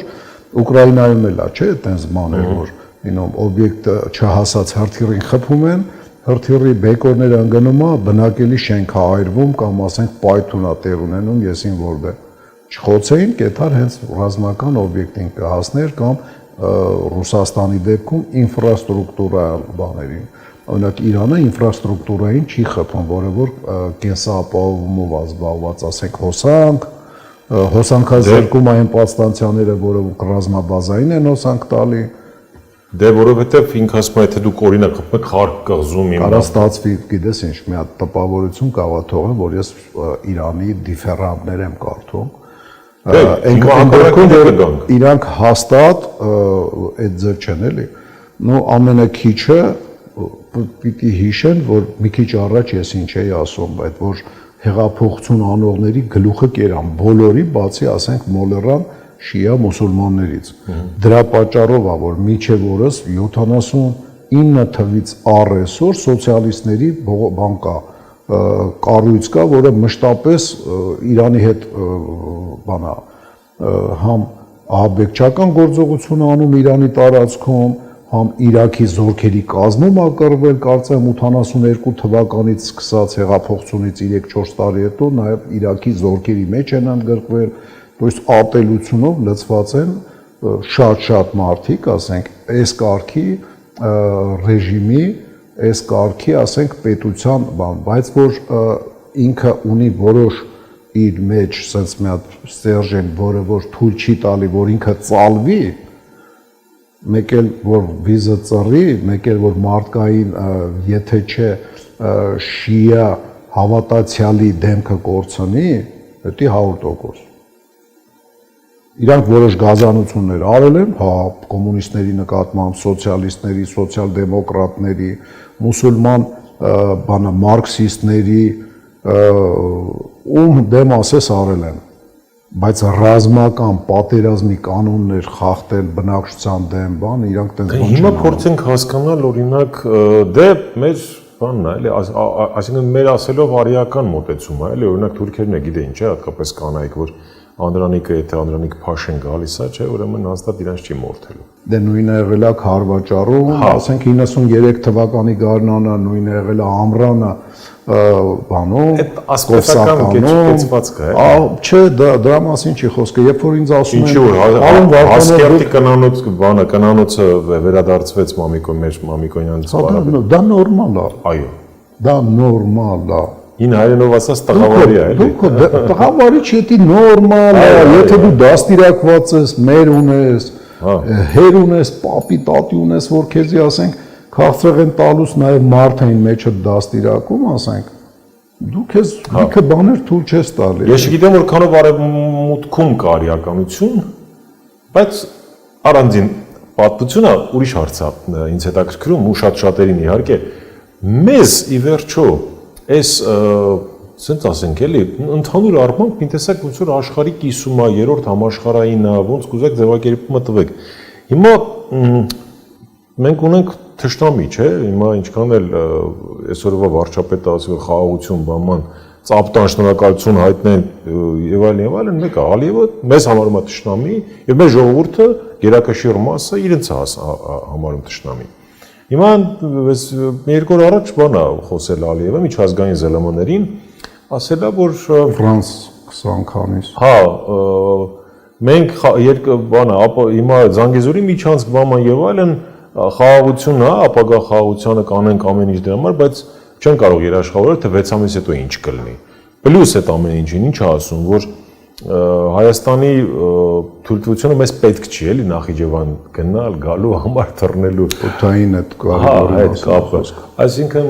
Ուկրաինայում էլ է, չէ՞, այդպես բաներ, որ ինոմ օբյեկտը չհասած հրթիռին խփում են, հրթիռի բեկորները ընկնում է, բնակելի շենք է այրվում կամ ասենք պայթուն է տեղ ունենում, եսին որտեղ չխոցեին, կետար հենց ռազմական օբյեկտին կհասներ կամ Ռուսաստանի դեպքում ինֆրաստրուկտուրալ բաներին։ Օրինակ Իրանը ինֆրաստրուկտուրային չի խփում, որը որ կենսապահովումով զբաղված, ասենք հոսանքազրկում այն պատստանցիաները, որը ռազմաբազային են հոսանք տալի։ Դե որովհետև ինքը ասում է, թե դուք օրինակ խփում եք Խարկ կղզում իմ Կարա ստացվի, գիտես ինչ, մի հատ տպավորություն կարա թողեմ, որ ես Իրանի դիֆերանտներ եմ կարդում։ Այն դեպքում որ իրանք հաստատ այդ ձեր չեն էլի։ Նո ամենակիչը պիտի հիշեն, որ մի քիչ առաջ ես ինչ էի ասում, այդ որ հեղափոխություն անողների գլուխը կերան, բոլորի բացի ասենք մոլերան շիա մուսուլմաններից։ Դրա պատճառով է, որ միջև օրս 79 թվից առ այսօր սոցիալիստների բան կա, կառույց կա, որը մշտապես Իրանի հետ բանա համ ահաբեկչական գործողություն անում Իրանի տարածքում, համ Իրաքի զորքերի կազմում ակրվել, կարծեմ 82 թվականից սկսած հեղափոխությունից 3-4 տարի հետո նաև Իրաքի զորքերի մեջ են ընդգրկվել, то есть ատելությունով լցված են շատ մարդիկ, ասենք, այս կարգի ռեժիմի, այս կարգի, ասենք, պետության բան, բայց որ ինքը ունի որոշ իր մեջ sense մի հատ ստերժեն, որը որ թույլ չի տալի, որ ինքը ծալվի, մեկ էլ որ վիզը ծռի, մեկ էլ որ մարդկային, եթե չէ շիա հավատացյալի դեմքը կորցնի, դա 100%։ Իրանք որոշ գազանություններ արել են, հա, կոմունիստների նկատմամբ, սոցիալիստների, սոցիալ-դեմոկրատների, մուսուլման բանա մարքսիստների, ում դեմ ասես արել են, բայց ռազմական պատերազմի կանոններ խախտել բնակչության դեմ բան, իրանք տենց բան չեն։ Հիմա փորձենք հասկանալ, օրինակ, դե մեր բանն է, էլի, այսինքն մեր ասելով արիական մոտեցում է, էլի, օրինակ թուրքերն է գիտեին, չէ, հատկապես կանայք, որ Անդրանիկը, եթե Անդրանիկ Փաշեն գալիս է, չէ, ուրեմն հաստատ իրանց չի մորթելու։ Դե նույնը եղել է Քարվաճառում, ասենք 93 թվականի գարնանը, նույնը եղել է Ամրանը, բանում, այդ ասպետական կեցվածքը է։ Չէ, դրա մասին չի խոսքը, երբ որ ինձ ասում են, ինչի որ Հասկերտի կնանոց բանը, կնանոցը վերադարձվեց մեր Մամիկոնյանից բարակ։ Դա նորմալ է։ Այո։ Դա նորմալ է։ Ին հայերենով ասած տղավարի է, էլի։ Տղավարի չի, դա նորմալ է, եթե դու դաստիարակված ես, մեր ունես, հեր ունես, պապի, տատի ունես, որ քեզի ասենք քաղցրեղ են տալուց նաև մարդ էին մեջը դաստիարակում, ասենք դու քեզ լիքը բաներ թույլ չես տալի։ Ես չգիտեմ որքանով արևմուտքում կա իրականություն, բայց առանձին պատմությունը ուրիշ հարց է ինձ հետաքրքրում ու շատ-շատերին իհարկե մեզ ի վերջո այս ասենց ասենք էլի ընդհանուր առմամբ մի տեսակ ոնց որ աշխարհի կիսումա երրորդ համաշխարհային ոնց կուզեք ձևակերպումը տվեք։ Հիմա մենք ունենք թշնամի, չէ՞, հիմա ինչքան էլ այսօրվա վարչապետը ասի որ խաղաղություն, բաման, ծապտան շնորհակալություն հայտնեն եւ այլն, մեկը Ալիևը մեզ համարում է թշնամի եւ մեր ժողովուրդը գերակշիռ մասը իրենց համարում թշնամի։ Հիմա մի երկու օր առաջ բանա խոսել Ալիևը միջազգային ԶԼՄ-ներին, ասել է որ Ֆրանս 20 քանիս։ Հա, մենք բանա, հիմա Զանգեզուրի միջանցք բաման եւ այլն խաղաղություն է, ապագա խաղաղությանը կանենք ամեն ինչ դրա համար, բայց չեն կարող երաշխավորել թե 6 ամիս հետո ինչ կլինի։ Պլյուս այդ ամեն ինչին ինչ ասում, որ Հայաստանի թույլտվությունը մեզ պետք չի էլի Նախիջևան գնալ, գալու համար թռնելու օթային այդ կապը։ Այսինքն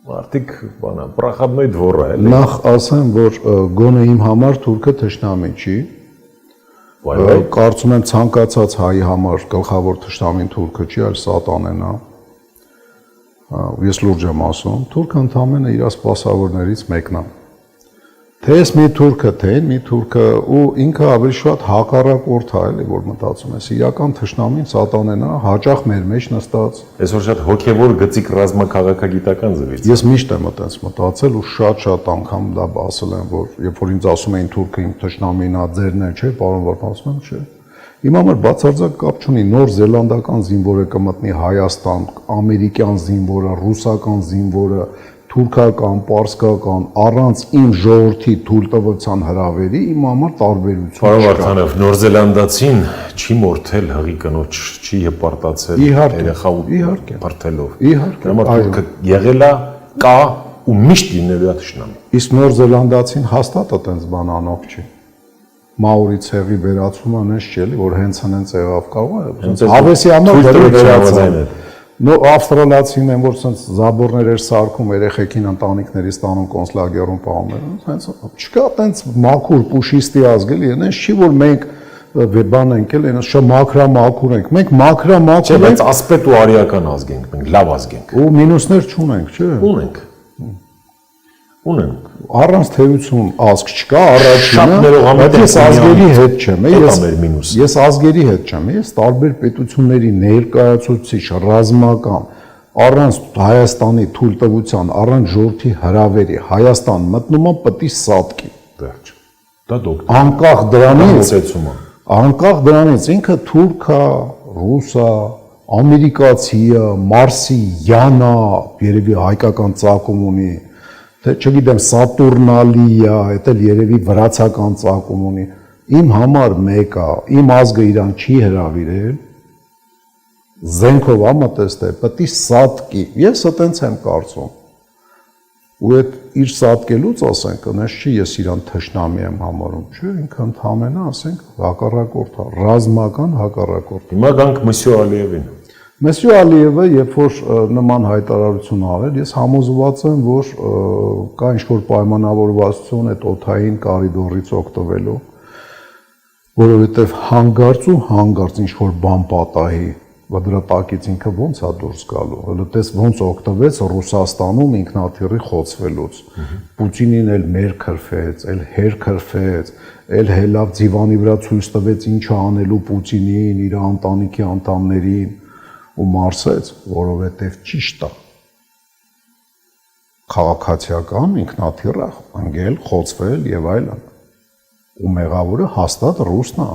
մարդիկ բանա, պրախադնոյ դվորա էլի։ Նախ ասեմ, որ գոնե իմ համար թուրքը թշնամի չի։ Կարծում եմ ցանկացած հայի համար գլխավոր թշնամին թուրքը չի, այլ սատանեն է։ Ես լուրջ եմ ասում, թուրքը ընդամենը իր սպասավորներից մեկն է։ Թե ես մի թուրքը, թե մի թուրքը ու ինքը ավելի շատ հակառակորդ է, էլի որ մտածում ես, իրական թշնամին սատանեն է, հաճախ մեր մեջ նստած։ Այսօր շատ հոգևոր գծիկ ռազմաքաղաքագիտական զրույց։ Ես միշտ եմ այդպես մտածել ու շատ անգամ դա ասել եմ, որ երբ որ ինձ ասում էին թուրքը իմ թշնամին է, ձերն է, չէ, պարոն Վարդան, ասում եմ, չէ։ Իմ համար բացարձակ կապ չունի, նոր զելանդական զինվորը կմտնի Հայաստան, ամերիկյան զինվորը, ռուսական զինվորը, թուրքական, պարսկական, առանց իմ ժողովրդի թույլտվության հրավերի իմ համար տարբերություն չկա։ Պարոն Վարդանով, Նոր Զելանդացին չի մորթել հղի կնոջ, չի հպարտացել երեխա ու բարթելով։ Իհարկե։ Դրա համար թուրքը եղել է, կա ու միշտ լինելու է թշնամի։ Իսկ Նոր Զելանդացին հաստատ այդպես բան անող չի։ Մաուրի ցեղի վերացումը նես չի էլի, որ հենց հենց եղավ կարող է։ Հավեսի համար վերացան։ Նո ավստրալիացին են որ ցած զաբորներ էր սարքում երեխեքին ընտանիքներից տանում կոնսլագերում պահում էր հենց չկա տենց մաքուր պուշիստի ազգ էլի այնպես չի որ մենք բան ենք էլ այնպես շա մաքրամաքուր ենք մենք մաքրամաքուր ենք բայց ասպետ ու արիական ազգ ենք մենք լավ ազգ ենք ու մինուսներ չունենք չէ ունենք առանց թերություն ազգ չկա առաջինը բայց ես ազգերի հետ չեմ ես ազգերի հետ չեմ ես տարբեր պետությունների ներկայացուցիչ ռազմական առանց Հայաստանի թույլտվության առանց ժողովրդի հրավերի Հայաստան մտնում է պտի սատկի դա դոկտոր անկախ դրանից ինքը թուրք է ռուս է ամերիկացի է մարսիան է երևի հայկական ծագում ունի թե չգիտեմ Սատուրնալիա, դա էլ երևի վրացական ծագում ունի։ Իմ համար մեկը, իմ ազգը իրան չի հրավիրել։ Զենքով ամտեստ է, պետք է սատկի։ Ես այտենց եմ կարծում։ Ու այդ իր սատկելուց ասենք, այնպես չի ես իրան թշնամի եմ համարում, չէ՞, ինքը ընդհանրապես ասենք հակառակորդ է, ռազմական հակառակորդ։ Հիմա գանք Մսյո Ալիևին։ Մեսյո Ալիևը, երբ որ նման հայտարարություն արել, ես համոզված եմ, որ կա ինչ-որ պայմանավորվածություն այդ օդային կարիդորից օգտվելու, որովհետև հանգարց ինչ-որ բան պատահի, và դրա տակից ինքը ոնց է դուրս գալու, հələ տես ոնց օգտվեց Ռուսաստանում ինքնաթիռի խոցվելուց, Պուտինին էլ մեր քրֆեց, էլ հեր քրֆեց, էլ հելավ դիվանի վրա ցույց տվեց ինչ անելու Պուտինին, իր ընտանիքի անդամներին ու մարսեց, որովհետև ճիշտ է։ Քաղաքացիական ինքնաթիռ է ընկել, խոցվել եւ այլն։ Ու մեղավորը հաստատ ռուսն է։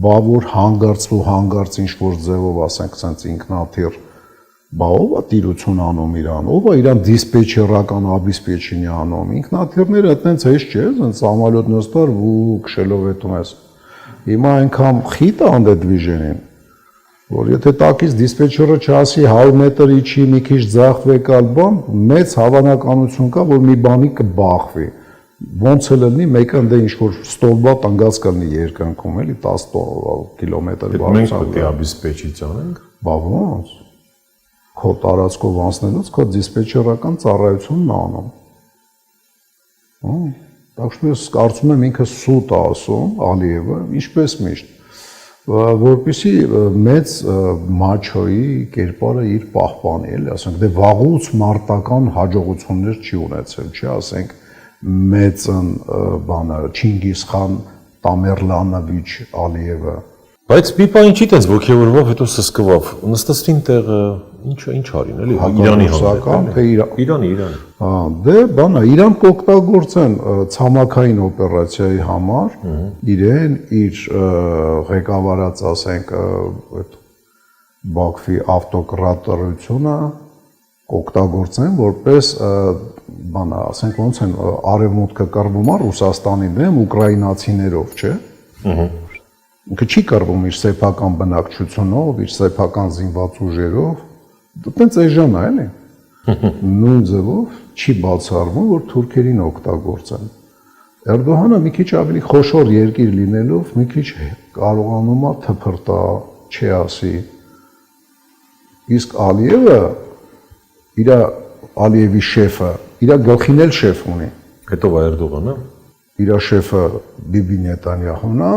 Բա որ հանգարց ինչ-որ ձևով ասենք sense ինքնաթիռ, բա ով է տիրություն անում իրան, ով է իրան դիսպեչերական աբիսպեչինի անում, ինքնաթիռները այդտենց հեշտ չէ, sense самолет նստար ու քշելով էտում ես։ Հիմա այնքան խիտ է անդե դվիժենին, որ եթե տակից դիսպեչերը չասի 100 մետր իջի մի քիչ ձախվեկալ բան, մեծ հավանականություն կա, որ մի բանի կբախվի։ ոնց էլ լինի, մեկը ընդ ինչ որ ստորբա տնգած կլինի երկնքում, էլի 10 կիլոմետր Մենք պետք է обеспечить անենք։ Բա ոնց։ Քո տարածքով անցնելուց քո դիսպեչերական ծառայությունն անում։ Так что ես կարծում եմ ինքը սուտ ասում Ալիևը, ինչպես միշտ, որպեսի մեծ մաչոյի կերպարը իր պահպանի, էլի, ասենք, դե վաղուց մարտական հաջողություններ չի ունեցել, չի ասենք մեծն բանը Չինգիզխան Տամերլանովիչ Ալիևը։ Բայց մի բան ինչի տես ոգևորվավ, հետո սսկվավ։ Նստեցին տեղը, ինչ արին, էլի, Իրանի հակառուսական, թե Իրանի։ Հա, դե բանա, իրան կօգտագործեն ցամաքային օպերացիայի համար, իրեն իր ղեկավարած, ասենք, այդ Բաքվի ավտոկրատորությունը կօգտագործեն որպես բանա, ասենք ոնց են արևմուտքը կռվում է Ռուսաստանի դեմ ուկրաինացիներով, չէ՞։ Ինքը չի կռվում իր սեփական բնակչությունով, իր սեփական զինված ուժերով, դենց էժան է, էլի։ Նույն ձևով չի բացառվում, որ թուրքերին օգտագործեն։ Էրդողանը մի քիչ ավելի խոշոր երկիր լինելով, մի քիչ կարողանում է թփրտա, չի ասի։ Իսկ Ալիևը իր Ալիևի շեֆը, իր գլխին էլ շեֆ ունի։ Հետո Էրդողանը։ Իր շեֆը Բիբի Նետանյահուն է,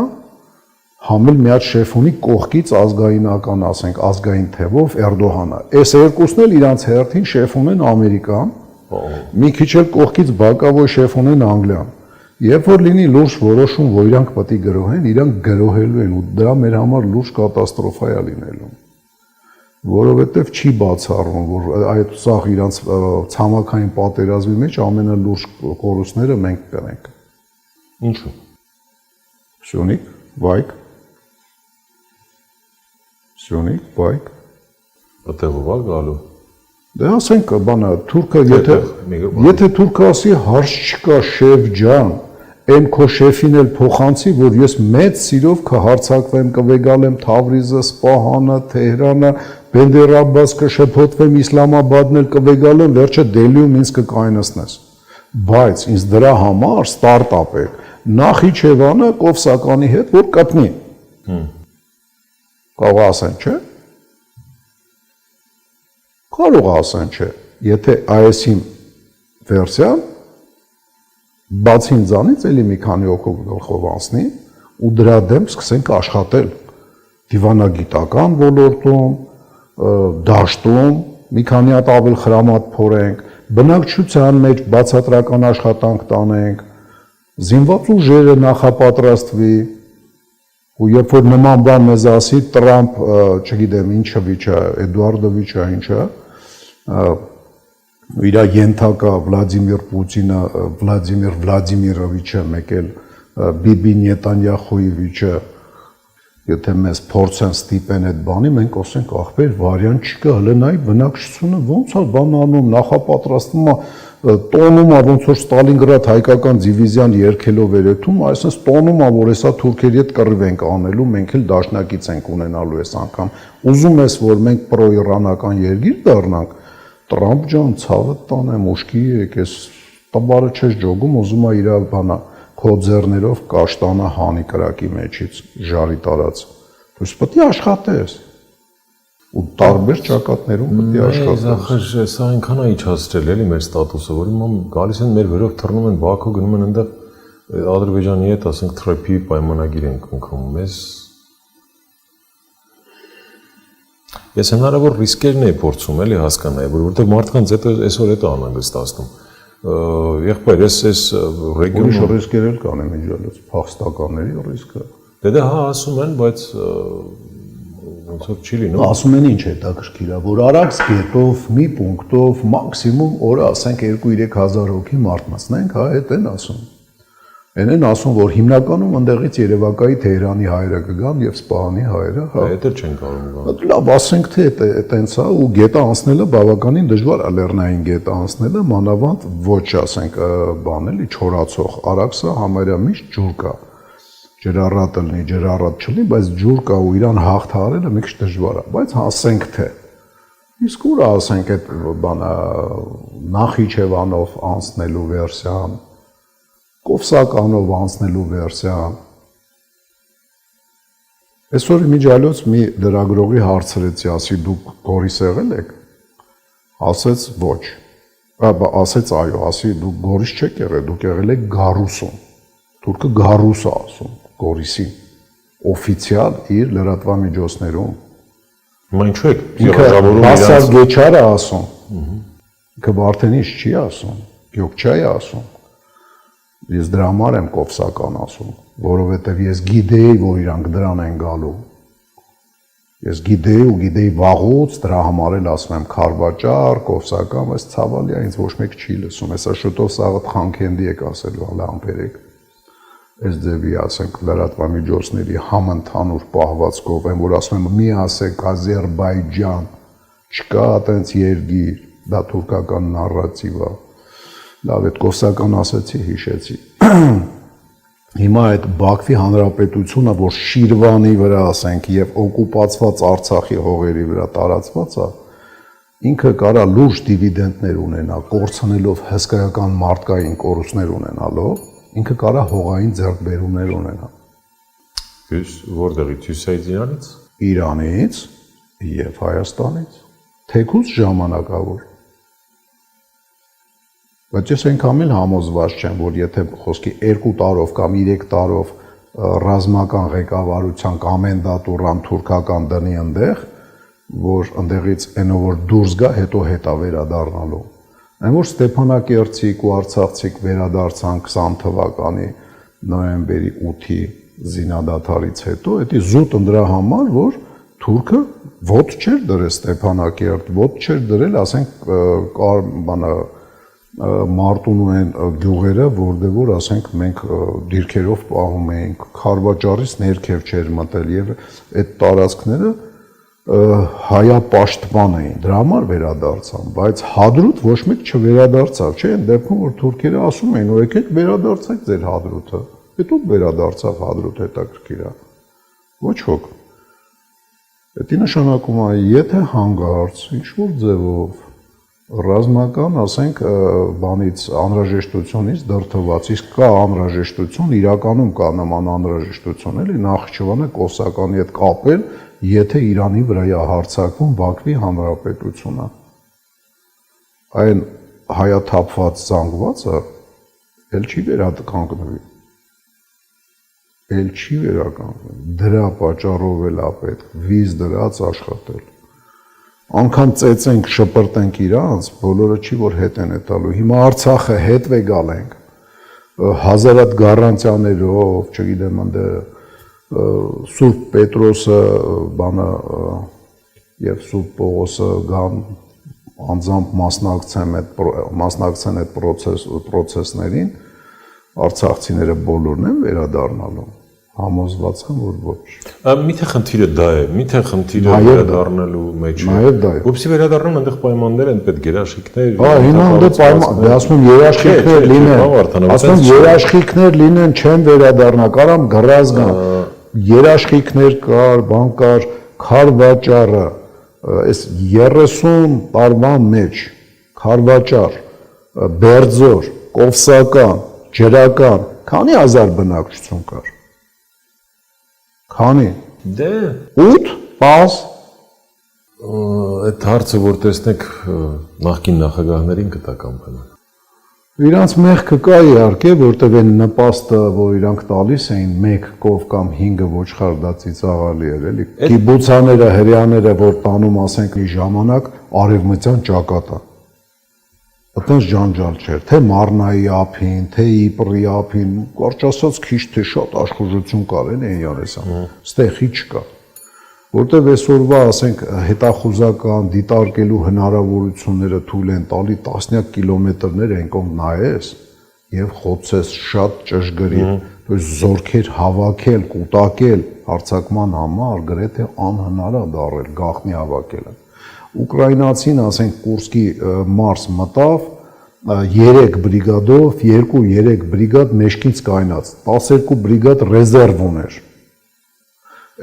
համել մի հատ շեֆ ունի կողքից ազգայինական, ասենք, ազգային թևով Էրդողանը։ Այս երկուսն էլ իրանց հերթին շեֆ ունեն Ամերիկան, մի քիչ էլ կողքից բակավոյ շեֆ ունեն Անգլիան։ Երբ որ լինի լուրջ որոշում, որ իրանք պետք է գրոհեն, իրանք գրոհելու են ու դա մեր համար լուրջ կատաստրոֆա է լինելու։ Որովհետև չի բացառվում, որ այդ սաղ իրանց ցամաքային պատերազմի մեջ ամենալուրջ կորուստները մենք կրենք։ Ինչու։ Սյունիք, Բայկ։ Սյունիք, Բայկ։ Այդտեղով է գալու։ Դե ասենք, բանը, թուրքը եթե թուրքը ասի հարց չկա, շեֆ ջան, այն քո շեֆին էլ փոխանցի, որ ես մեծ սիրով կհարցակվեմ, կվեգալեմ Թավրիզը, Սպահանը, Թեհրանը, Բենդերաբաս կշփոթվեմ, Իսլամաբադն էլ կվեգալեմ, վերջը Դելիում ինձ կկայնացնես։ Բայց ինձ դրա համար ստարտափ է։ Նախիջևանը Կովսականի հետ որ կտնի։ Կարող ասեն, չէ՞։ Կարող ասեն, չէ։ Եթե AES-ի վերսիան բացին ձանից էլի մի քանի օքով գլխով անցնի ու դրա դեմ սկսենք աշխատել դիվանագիտական ոլորտում, դաշտում, մի քանի հատ ավել խրամատ փորենք, բնակչության մեջ բացատրական աշխատանք տանենք, զինված ուժերը նախապատրաստվի, ու երբ որ նման բան մեզ ասի Տրամփ, չգիտեմ ինչը վիճա, Էդուարդովիչը ինչա, իր ենթակա Վլադիմիր Պուտինը, Վլադիմիր Վլադիմիրովիչը, մեկ էլ Բիբի Նետանյախոյևիչը, եթե մեզ փորձեն ստիպեն այդ բանի, մենք ասենք ախպեր վարիանտ չկա, հələ նայ բնակչությունը ոնց է բան անում, նախապատրաստվում է, տոնում է ոնց որ Ստալինգրադ հայկական դիվիզիան երկելով երեթում, այսինքն տոնում է, որ հեսա թուրքերի հետ կռիվ ենք անելու, մենք էլ դաշնակից ենք ունենալու այս անգամ։ Ուզում ես, որ մենք պրոիրանական երկիր դառնանք, Տրամփ ջան, ցավը տանեմ, ուշքի եկես, տաբարը չես ջոգում, ուզում է իր բանա քո ձեռներով կաշտանը հանի կրակի մեջից ժարի տարած։ Դուք պետք է աշխատես։ Ու տարբեր ճակատներում պետք է աշխատես։ Ախր սա այնքան է իջացրել էլի մեր ստատուսը, որ հիմա գալիս են մեր վերով թռնում են Բաքու, գնում են այնտեղ Ադրբեջանի հետ, ասենք, թրեփի պայմանագիր են կնքում։ Մեզ Ես հնարավոր ռիսկերն էի փորձում էլի հասկանալ, որովհետև մարդկանց հետ այսօր հետ անհանգստացնում։ Եղբայր, ես ռեգիոնում ուրիշ ռիսկեր էլ կան իմիջիալից, փախստականների ռիսկը։ Դե հա ասում են, բայց ոնց որ չի լինում։ Ասում են ինչ հետաքրքիր է, որ արագ գետով, մի պունկտով մաքսիմում օրը ասենք 2-3 հազար հոգի մարդ մտցնենք, հա, այդ են ասում։ Այն են ասում, որ հիմնականում ընդեղից Երևակայի Թեհրանի հայերը կգան եւ Սպահանի հայերը, հա։ Այդ էլ չեն կարող գալ։ Լավ, ասենք թե այտենց է ու գետը անցնելը բավականին դժվար է լեռնային գետը անցնելը, մանավանդ ոչ, ասենք, բան էլի չորացող Արաքսը համարյա միշտ ջուր կա։ Ջրառատ լինի, ջրառատ չլինի, բայց ջուր կա ու իրան հաղթահարելը մի քիչ դժվար է, բայց ասենք թե իսկ ուր ասենք այդ բանը Նախիջևանով անցնելու վերսիան Կովսականով անցնելու վերսիան։ Այսօր իմիջիալոց մի լրագրողի հարցրեցի, ասի դուք Գորիս եղել եք։ Ասեց ոչ։ Ասեց այո, ասի դուք Գորիս չեք եղել, դուք եղել եք Գարուսում։ Թուրքը Գարուս է ասում, Գորիսի օֆիցիալ իր լրատվամիջոցներում։ Հիմա ինչու եք Ինքը Հասար Գեչարը ասում։ Ինքը Վարդենիչ չի ասում, Գյոկչայի ասում։ Ես դրա համար եմ կովսական ասում, որովհետև ես գիտեի, որ իրանք դրան են գալու։ Ես գիտեի վաղուց, դրա համար էլ ասում եմ Քարվաճար, կովսական, այս ցավալի է, ինձ ոչ մեկ չի լսում, հեսա շուտով Սաղաթ Խանքենդի եք ասել, լամպերեք։ Այս ձևի ասենք լրատվամիջոցների համընդհանուր պահվածքով եմ, որ ասում եմ մի ասեք Ադրբեջան, չկա այտենց երգիր, դա թուրքական նարատիվ է։ Լավ, այդ կովսական ասեցի, հիշեցի։ Հիմա այդ Բաքվի հանրապետությունը, որ Շիրվանի վրա ասենք եւ օկուպացված Արցախի հողերի վրա տարածված է, ինքը կարա լուրջ դիվիդենդներ ունենա, կորցնելով հսկայական մարդկային կորուստներ ունենալով, ինքը կարա հողային ձեռքբերումներ ունենա։ Իսկ որտեղից Հյուսեյնից, Իրանից եւ Հայաստանից, թեկուզ ժամանակավոր։ Բայց ես այնքան էլ համոզված չեմ, որ եթե խոսքի 2 տարով կամ 3 տարով ռազմական ղեկավարության կոմենդատուրան թուրքական դնի ընդեղ, որ ընդեղից այնով որ դուրս գա, հետո հետա վերադառնալու։ Այն որ Ստեփանակերտցիք ու Արցախցիք վերադարձան 20 թվականի նոյեմբերի 8-ի զինադադարից հետո, դա զուտ ընդրա համար, որ թուրքը ոտ չէր դրել Ստեփանակերտ, ոտ չէր դրել, ասենք, բանը Մարտունու են գյուղերը, որտեղ որ ասենք մենք դիրքերով պահում էինք, Քարվաճարից ներքև չէր մտել եւ այդ տարածքները հայապաշտպան էին, դրա համար վերադարձան, բայց Հադրութ ոչ մեկ չվերադարձավ, չէ՞, այն դեպքում որ թուրքերը ասում էին, որ եկեք վերադարձեք ձեր Հադրութը, հետո վերադարձավ Հադրութ, հետաքրքիր է։ Ոչ ոք։ Դա նշանակում է, եթե հանգարց ինչ-որ ձևով ռազմական, ասենք, բանից անհրաժեշտությունից դրդված, իսկ կա անհրաժեշտություն, իրականում կա նման անհրաժեշտություն, էլի Նախիջևանը կովսականի հետ կապել, եթե Իրանի վրա է հարձակվում Բաքվի հանրապետությունը։ Այն հայաթափված զանգվածը էլ չի վերականգնվի։ Էլ չի վերականգնվի։ Դրա պատճառով էլ է պետք վիզ դրած աշխատել։ Անկամ ծեծենք, շպրտենք իրանց, բոլորը չի որ հետ են տալու։ Հիմա Արցախը հետ վեգալ ենք, հազարատ գարանտիաներով, չգիտեմ, ընդ Սուրբ Պետրոսը, բանը եւ Սուրբ Պողոսը գան անձամբ մասնակցեն այդ պրոցեսներին, արցախցիները բոլորն են վերադառնալու։ Համոզված եմ, որ ոչ։ Միթե խնդիրը դա է, միթե խնդիրը վերադառնալու մեջ է։ Նաև դա է։ Որպեսզի վերադառնան, այնտեղ պայմաններ են պետք, երաշխիքներ։ Հիմա այնտեղ պայման, դե ասում եմ երաշխիքներ լինեն։ Ասում եմ երաշխիքներ լինեն, չեն վերադառնա, կարամ գրած գան։ Երաշխիքներ կար, բան կար, Քարվաճարը, այս 30 տարվա մեջ Քարվաճար, Բերձոր, Կովսական, Ջրական, քանի հազար բնակչություն կար։ Քանի։ Դե 8, 10 այդ հարցը որ տեսնեք նախկին նախագահներին կտա կամ բնա։ Իրանց մեղքը կա իհարկե, որտեղ այն նպաստը, որ իրանք տալիս էին 1 կով կամ 5 ոչխար դա ծիծաղալի էր, էլի։ Կիբուցաները, հրեաները, որ տանում, ասենք, մի ժամանակ արևմտյան ճակատը։ Այդպես ջանջալ չէր, թե Մարնայի ափին, թե Իպրի ափին, կարճ ասած քիչ թե շատ աշխուժություն կար էլի Ենյարեսյան։ Ստեղի չկա։ Որտեվ այսօրվա, ասենք, հետախուզական դիտարկելու հնարավորությունները թույլ են տալի տասնյակ կիլոմետրներ այն կողմ նայես եւ խոցես շատ ճշգրիտ, то есть զորքեր հավաքել, կուտակել հարձակման համար գրեթե անհնար է դառել գաղտնի հավաքելը։ Ուկրաինացին, ասենք, Կուրսկի մարզ մտավ 3 բրիգադով, 2-3 բրիգադ մեջքից կայնած, 12 բրիգադ ռեզերվ ուներ։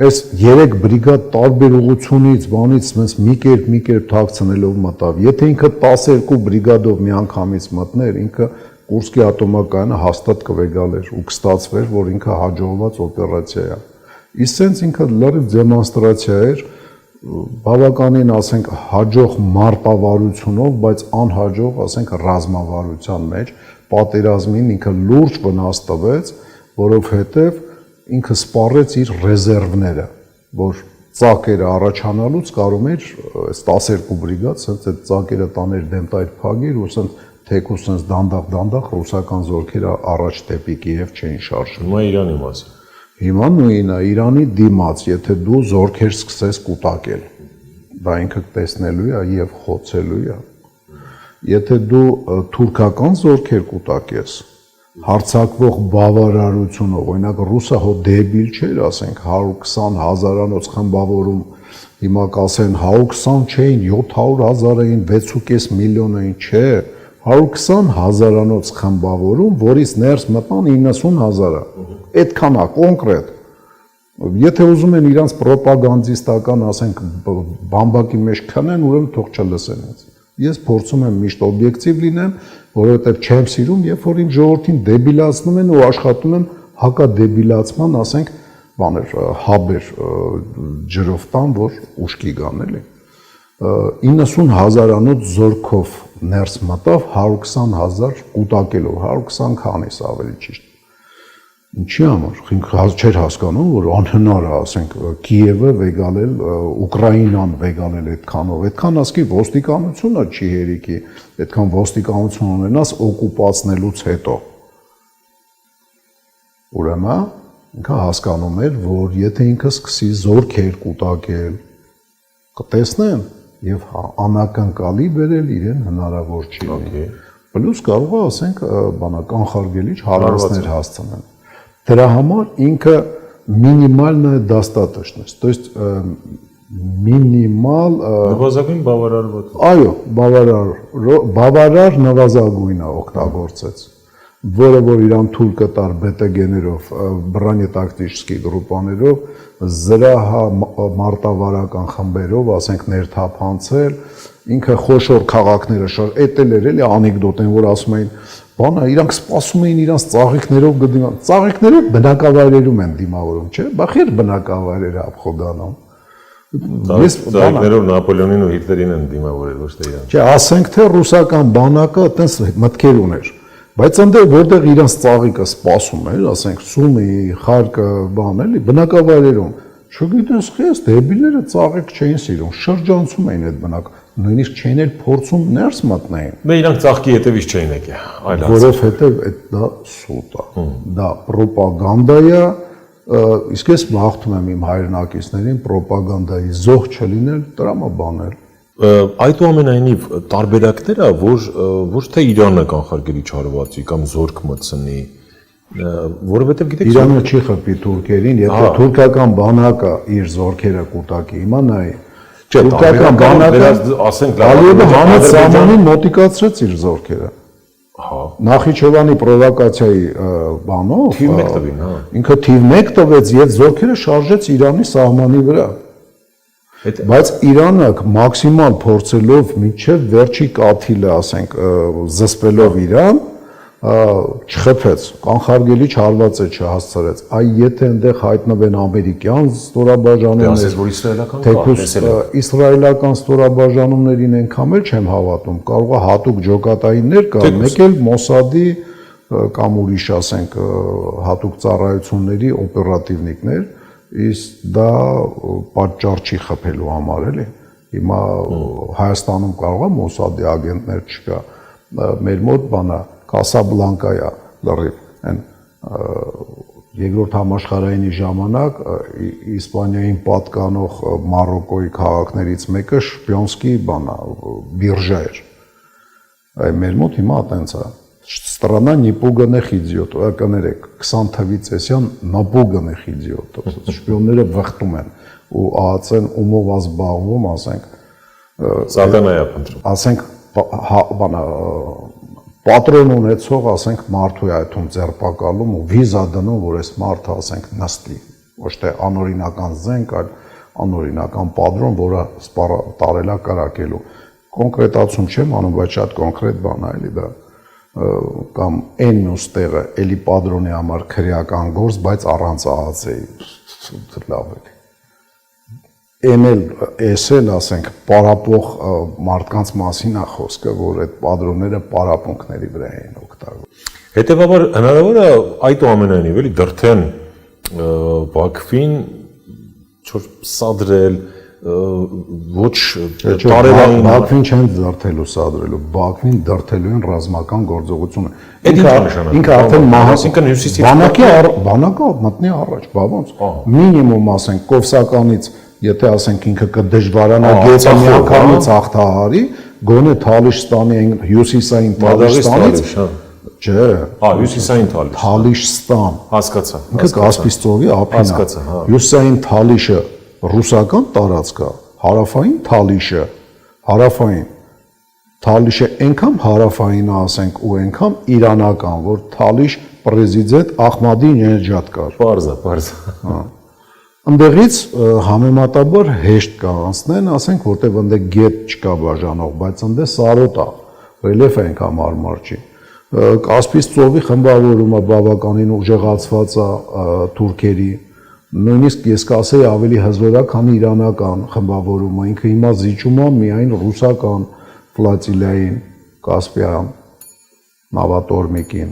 Այս 3 բրիգադ տարբեր ուղությունից, բանից մի կերպ թաքցնելով մտավ։ Եթե ինքը 12 բրիգադով միանգամից մտներ, ինքը Կուրսկի ատոմակայանը հաստատ կվեգալեր ու կստացվեր, որ ինքը հաջողված օպերացիա է։ Իսկ սենց ինքը լրիվ դեմոնստրացիա էր բավականին, ասենք, հաջող մարտավարությունով, բայց անհաջող, ասենք, ռազմավարության մեջ պատերազմին ինքը լուրջ վնաս տվեց, որովհետև ինքը սպառեց իր ռեզերվները, որ ծակերը առաջանալուց կարող էր 12 բրիգադ, սենց այդ ծակերը տաներ դեմտայր փագիր ու սենց թեկուզ սենց դանդաղ ռուսական զորքերը առաջ դեպի Կիև չէին շարժվում։ Հիմա Իրանի մասին։ Հիմա նույնն է, Իրանի դիմաց, եթե դու զորքեր սկսես կուտակել, դա ինքը տեսնելու է եւ խոցելու է։ Եթե դու թուրքական զորքեր կուտակես, հարցակվող բավարարությունով, օրինակ ռուսը հո դեբիլ չէր, ասենք 120,000-անոց խմբավորում, հիմա կասեն 120 չէին, 700,000 էին, 6.5 միլիոն էին, չէ, 120,000-անոց խմբավորում, որից ներս մտան 90,000-ը։ Այդքան է կոնկրետ։ Եթե ուզում են իրանց պրոպագանդիստական, ասենք, բամբակի մեջ քնեն, ուրեմն թող չլսեն ինձ։ Ես փորձում եմ միշտ օբյեկտիվ լինեմ, որովհետև չեմ սիրում, երբ որ իմ ժողովրդին դեբիլացնում են ու աշխատում են հակադեբիլացման, ասենք, բաներ, հաբեր ջրով տան, որ ուշքի գան, էլի։ 90,000-անոց զորքով ներս մտավ 120,000 կուտակելով, 120 քանից ավելի ճիշտ։ Ինչի համար, չէր հասկանում, որ անհնար է, ասենք, Կիևը վեգալել, Ուկրաինան վեգալել այդքանով, այդքան ասկի ոստիկանությունը չի հերիքի, այդքան ոստիկանություն ունենաս օկուպացնելուց հետո։ Ուրեմն, ինքը հասկանում էր, որ եթե ինքը սկսի զորքեր կուտակել, կտեսնեն եւ անակնկալի բերել իրեն հնարավոր չի լինի։ Պլյուս կարող է, ասենք, բանական խարգելիչ հարվածներ հասցնեն։ Դրա համար ինքը մինիմալն է դաստատочно, то есть մինիմալ նվազագույն բավարարված։ Այո, բավարար նվազագույնը օգտագործեց, որը որ իրան թույլ կտար ԲՏԳ-ներով, բրանյետակտический գրուպաներով, զրահ մարտավարական խմբերով, ասենք, ներթափանցել, ինքը խոշոր քաղաքները շարժ, էդ էլ էլի անեկդոտ են, որ ասում էին, բանը իրանք սպասում էին իրանք ծաղիկներով գտնան, ծաղիկներով բնակավայրերում են դիմավորում, չէ՞, բախեր բնակավայրերը ապխոդանում։ Ծաղիկներով Նապոլեոնին ու Հիտլերին են դիմավորել, ոչ թե իրան։ Չէ, ասենք թե ռուսական բանակը այտենց մտքեր ուներ, բայց այնտեղ որտեղ իրանք ծաղիկը սպասում էր, ասենք Սումի, Խարկը, բան էլի, բնակավայրերում, չգիտես խես, դեբիլները ծաղիկ չէին սիրում, շրջանցում էին այդ բնակ, նույնիսկ չէին էլ փորձում ներս մտնեին։ Դե իրանք ծաղկի հետևից չէին եկել, այլ որովհետև դա սուտ է, դա պրոպագանդա է, իսկ ես մաղթում եմ իմ հայրենակիցներին պրոպագանդայի զոհ չլինել, տրամաբանել։ Այդուամենայնիվ տարբերակները, ոչ թե Իրանը կանխարգելի չարվածի կամ զորք մտցնի, որովհետև գիտեք Իրանը չի խփի թուրքերին, եթե թուրքական բանակը իր զորքերը կուտակի, հիմա նայ թուրքական բանակը ասենք Ալիևը հանեց սահմանին մոտիկացրեց իր զորքերը։ Հա Նախիջևանի պրովոկացիայի բանով թիվ 1 տվին, հա։ Ինքը թիվ 1 տվեց եւ զորքերը շարժեց Իրանի սահմանի վրա։ Բայց Իրանը մաքսիմալ փորձելով մինչև վերջի կաթիլը, ասենք, զսպելով Իրան, չխփեց, կանխարգելի չարված է չհասցրեց։ Այ եթե այնտեղ հայտնվեն ամերիկյան ստորաբաժանումներ, թեկուզ իսրայելական ստորաբաժանումներին այնքան էլ չեմ հավատում, կարող է հատուկ ջոկատայիններ կա, մեկ էլ Մոսադի կամ ուրիշ, ասենք, հատուկ ծառայությունների օպերատիվնիկներ, իսկ դա պատճառ չի խփելու համար էլի։ Հիմա Հայաստանում կարող է Մոսադի ագենտներ չկա, մեր մոտ բանա Կասաբլանկայա լրիվ այն երկրորդ համաշխարհայինի ժամանակ Իսպանիային պատկանող Մարոկոյի քաղաքներից մեկը շպիոնսկի բանա բիրժա էր։ Այ մեր մոտ հիմա այտենց է։ Страна непуганных идиотов, կներեք 20 թվից էսյան напуганных идиотов, շպիոնները վխտում են ու ԱԱՑ-ն ումով ազբաղվում, ասենք Սատանայա փնտրում։ Ասենք բանա պատրոն ունեցող, ասենք, մարդու է այդում ձերբակալում ու վիզա դնում, որ այս մարդը, ասենք, նստի, ոչ թե անօրինական զենք, այլ անօրինական պատրոն, որը տարելա կրակելու։ Կոնկրետացում չեմ անում, բայց շատ կոնկրետ բան է էլի դա։ կամ այն մյուս տեղը էլի падրոնի համար քրեական գործ, բայց առանց ԱԱՑ-ի լավ է։ Էնել էսել, ասենք, պարապող մարդկանց մասին է խոսքը, որ այդ падրոնները պարապմունքների վրա էին օգտագործում։ Հետևաբար հնարավոր է այդուամենայնիվ էլի դրթեն Բաքվին չոր սադրել ոչ տարերային Բաքվին չեն դրթելու սադրելու, Բաքվին դրթելու են ռազմական գործողությունը։ Ինքը արդեն այսինքն հյուսիսից բանակը մտնի առաջ, բա ոնց։ Մինիմում ասենք Կովսականից, եթե ասենք ինքը կդժվարանա գետը միանգամից հաղթահարի, գոնե Թալիշստանի հյուսիսային Թալիշստանից, չէ, հյուսիսային Թալիշ։ Թալիշստան, Հասկացա։ ինքը Կասպից ծովի ափին է։ Հյուսիսային Թալիշը ռուսական տարածք է, հարավային Թալիշը այնքան հարավային է, ասենք, ու այնքան իրանական, որ Թալիշ պրեզիդենտ Ահմադինեջադ կար։ Պարզ։ Ընդեղից համեմատաբար հեշտ կանցնեն, ասենք, որտեղ ընդեղ գետ չկա բաժանող, բայց ընդեղ սարոտ է, ռելիեֆը այնքան հարմար չի։ Կասպից ծովի խմբավորումը բավականին ուժեղացված է թուրքերի, նույնիսկ ես կասեի ավելի հզոր է, քան իրանական խմբավորումը, ինքը հիմա զիջում է միայն ռուսական ֆլոտիլիային, Կասպիան նավատորմիկին,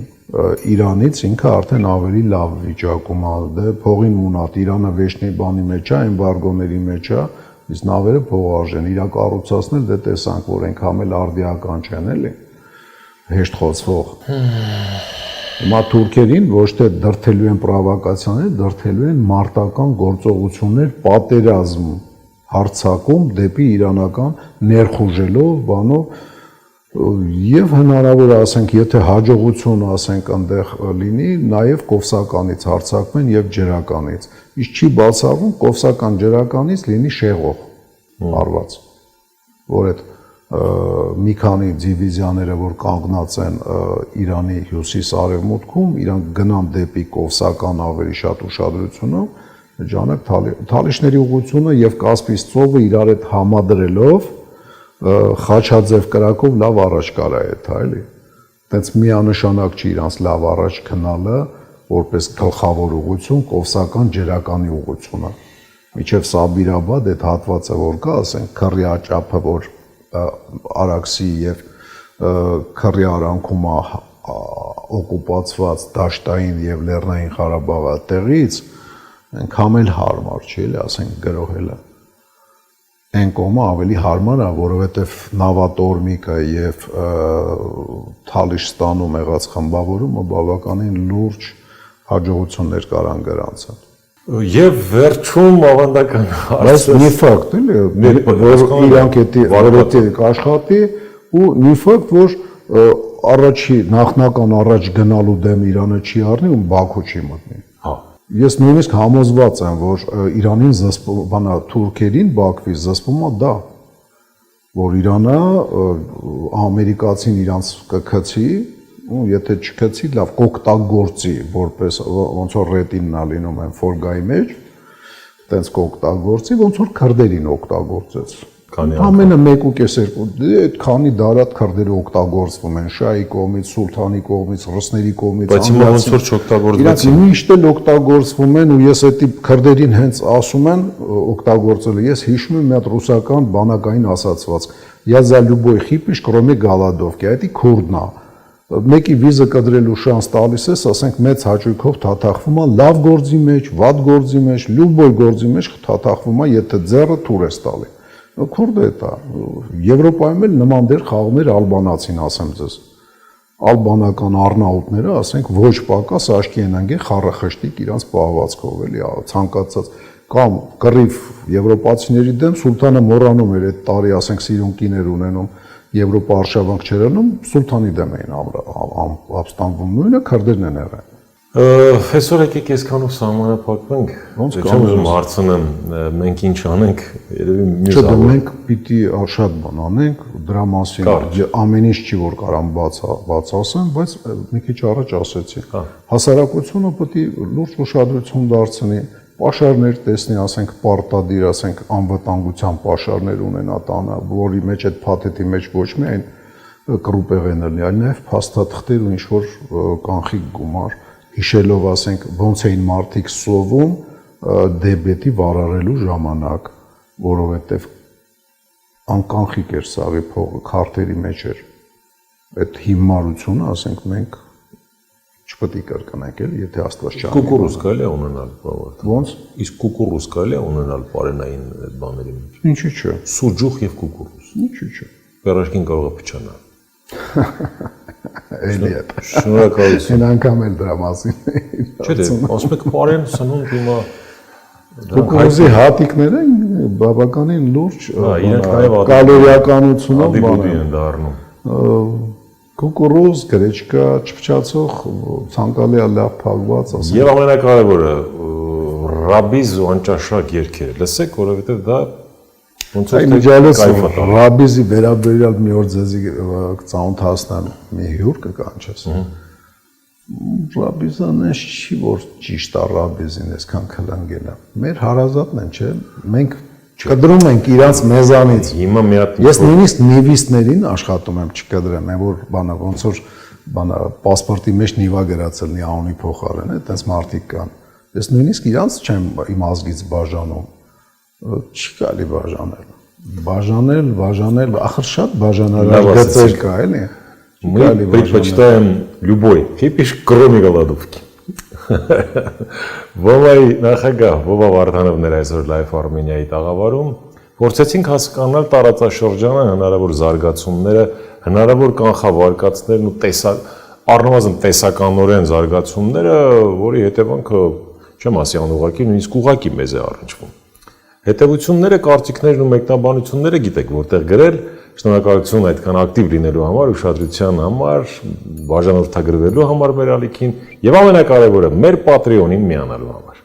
Իրանից ինքը արդեն ավելի լավ վիճակում է, դե փողին մունատ, Իրանը վեճնի բանի մեջ է, էմբարգոների մեջ է, իսկ նավերը փողարժեն, իրա կառուցացնել, դե տեսանք, որ այնքան էլ արդիական չեն էլի, հեշտ խոցվող։ Հիմա թուրքերին ոչ թե դրթելու են պրովոկացիաներ, դրթելու են մարտական գործողություններ, պատերազմ, հարձակում դեպի իրանական ներխուժելով, բանով, եւ հնարավոր է, ասենք, եթե հաջողություն, ասենք, այնտեղ լինի, նաեւ Կովսականից հարձակվեն եւ ջրականից։ Իսկ չի բացառվում Կովսական ջրականից լինի շեղող արված, որ այդ մի քանի դիվիզիաները, որ կանգնած են Իրանի հյուսիս-արևմուտքում, իրանք գնան դեպի Կովսական ավելի շատ ուշադրությունով, ժամանակ Թալիշների ուղղությունը եւ Կասպից ծովը իրար հետ համադրելով խաչաձև կրակով լավ առաջ կարա այդ, էլի։ Այդպես միանշանակ չի իրանց լավ առաջ քնալը, որպես գլխավոր ուղղություն Կովսական ջրականի ուղղությունը։ Միջև Սաբիրաբադ այդ հատվածը որ կա, ասենք, քռի աճափը, որ Արաքսի եւ քռի արանքում օկուպացված դաշտային եւ Լեռնային Ղարաբաղի տեղից այնքան էլ հարմար չի, էլի, ասենք, գրոհելը։ Այն կողմը ավելի հարմար է, որովհետեւ նավատորմիկը եւ Թալիշստանում եղած խմբավորումը բավականին լուրջ հաջողություններ կարան գրանցել։ Եվ վերջում ավանդական բայց մի ֆակտ էլի, որ իրանք էդի աշխատի ու մի ֆակտ, որ առաջի նախնական առաջ գնալու դեմ Իրանը չի առնի ու Բաքու չի մտնի։ Հա։ Ես նույնիսկ համոզված եմ, որ Իրանին զսպում, թուրքերին Բաքվի զսպում է դա, որ Իրանը ամերիկացին իրանց կգցի, ու եթե չգցի, լավ կօգտագործի, որպես ոնց որ ռետինն է լինում են ֆորգայի մեջ, տենց կօգտագործի, ոնց որ քրդերին օգտագործեց։ Ամենը 1.5 այդ քանի դարատ քրդերը օգտագործվում են շահի կողմից, սուլթանի կողմից, ռուսների կողմից, բայց հիմա ոնց որ չօգտագործվեցին։ Իրանք միշտ էլ օգտագործվում են ու ես էդի քրդերին հենց ասում են օգտագործել։ Ես հիշում եմ մի հատ ռուսական բանակային ասացվածք. «Я за любой хипиш, кроме голодовки», այդի քուրդն է։ Մեկի վիզը կդրելու շանս տալիս ես, ասենք մեծ հաճույքով թաթախվում է լավ գործի մեջ, վատ գործի մեջ, լյուբոյ գործի մեջ թաթախվում է, եթե ձեռը թուր ես տալի։ Քուրդը դա Եվրոպայում էլ նման դեր խաղում էր ալբանացին, ասեմ ձեզ։ Ալբանական առնաուտները, ասենք, ոչ պակաս աչքի են ընկել խառախշտիկ իրանց պահվածքով, էլի ցանկացած կամ կռիվ եվրոպացիների դեմ սուլթանը մոռանում էր այդ տարի, ասենք, սիրունկիներ ունենում Եվրոպա արշավանք չեր անում, սուլթանի դեմ էին ապստամբում, նույնը քրդերն են եղել։ Այսօր եկեք այսքանով սահմանափակվենք, ոնց չեմ ուզում հարցնեմ, մենք ինչ անենք, երևի մյուս Չէ, մենք պիտի շատ բան անենք, դրա մասին ամեն ինչ չի որ կարամ բաց ասեմ, բայց մի քիչ առաջ ասեցի։ Հասարակությունը պիտի լուրջ ուշադրություն դարձնի, պաշարներ տեսնի, ասենք, պարտադիր, ասենք, անվտանգության պաշարներ ունենա տանը, որի մեջ այդ փաթեթի մեջ ոչ միայն կռուպեղեն լինի, այլ նաև փաստաթղթեր ու ինչ-որ կանխիկ գումար, հիշելով, ասենք, ոնց էին մարդիկ սովում դեբետի վարարելու ժամանակ, որովհետև անկանխիկ էր սաղի փողը, քարտերի մեջ էր։ Այդ հիմարությունը, ասենք, մենք չպետք է կրկնենք, էլի, եթե Աստված չանի։ Կուկուռուզ կարելի է ունենալ բավարար։ Ոնց։ Իսկ կուկուռուզ կարելի է ունենալ պարենային այդ բաների մեջ։ Ինչի՞ չէ։ Սուջուխ եւ կուկուռուզ։ Ինչի՞ չէ։ Պերաշկին կարող է փչանալ։ Էլի է։ Շնորհակալություն։ Այն անգամ էլ դրա մասին։ Չէ՞ դե, ասում եք պարեն սնունդ հիմա Կուկուռուզի հատիկները բավականին լուրջ կալորիականությունով բան են դառնում։ Կուկուռուզ, գրեչկա, չփչացող, ցանկալի է լավ փակված, ասենք։ Եվ ամենակարևորը ռաբիզ ու անճաշակ երգերը։ Լսեք, որովհետև դա ոնց որ ռաբիզի վերաբերյալ մի օր ձեզի ծանոթացնեմ մի հյուր կկանչես։ Ռաբիզան էս չի որ ճիշտ է ռաբիզին այսքան քլանգելա։ Մեր հարազատն են, չէ՞։ Մենք կդրում ենք իրանց մեզանից։ Հիմա մի հատ Ես նույնիսկ նիվիստներին աշխատում եմ չկդրեմ, որ բանը ոնց որ բանը паспортի մեջ նիվա գրածել նի անունի փոխարեն, այդպես մարդիկ կան։ Ես նույնիսկ իրանց չեմ իմ ազգից բաժանում։ Չի կարելի բաժանել, ախր շատ բաժանարար գծեր կա, էլի։ Мы предпочитаем любой кипиш, кроме голодовки. Վովայի նախագահ Վովա Վարդանովն էր այսօր Live Armenia-ի տաղավարում, փորձեցինք հասկանալ տարածաշրջանը հնարավոր զարգացումները, հնարավոր կանխավարկածներն ու առնվազն տեսականորեն զարգացումները, որի հետևանքը չեմ ասի անուղղակի, նույնիսկ ուղղակի մեզ է առնչվում։ Հետևությունները, կարծիքներն ու մեկնաբանությունները գիտեք որտեղ գրել, շնորհակալություն այդքան ակտիվ լինելու համար, ուշադրության համար, բաժանորդագրվելու համար մեր ալիքին եւ ամենակարևորը մեր Patreon-ին միանալու համար։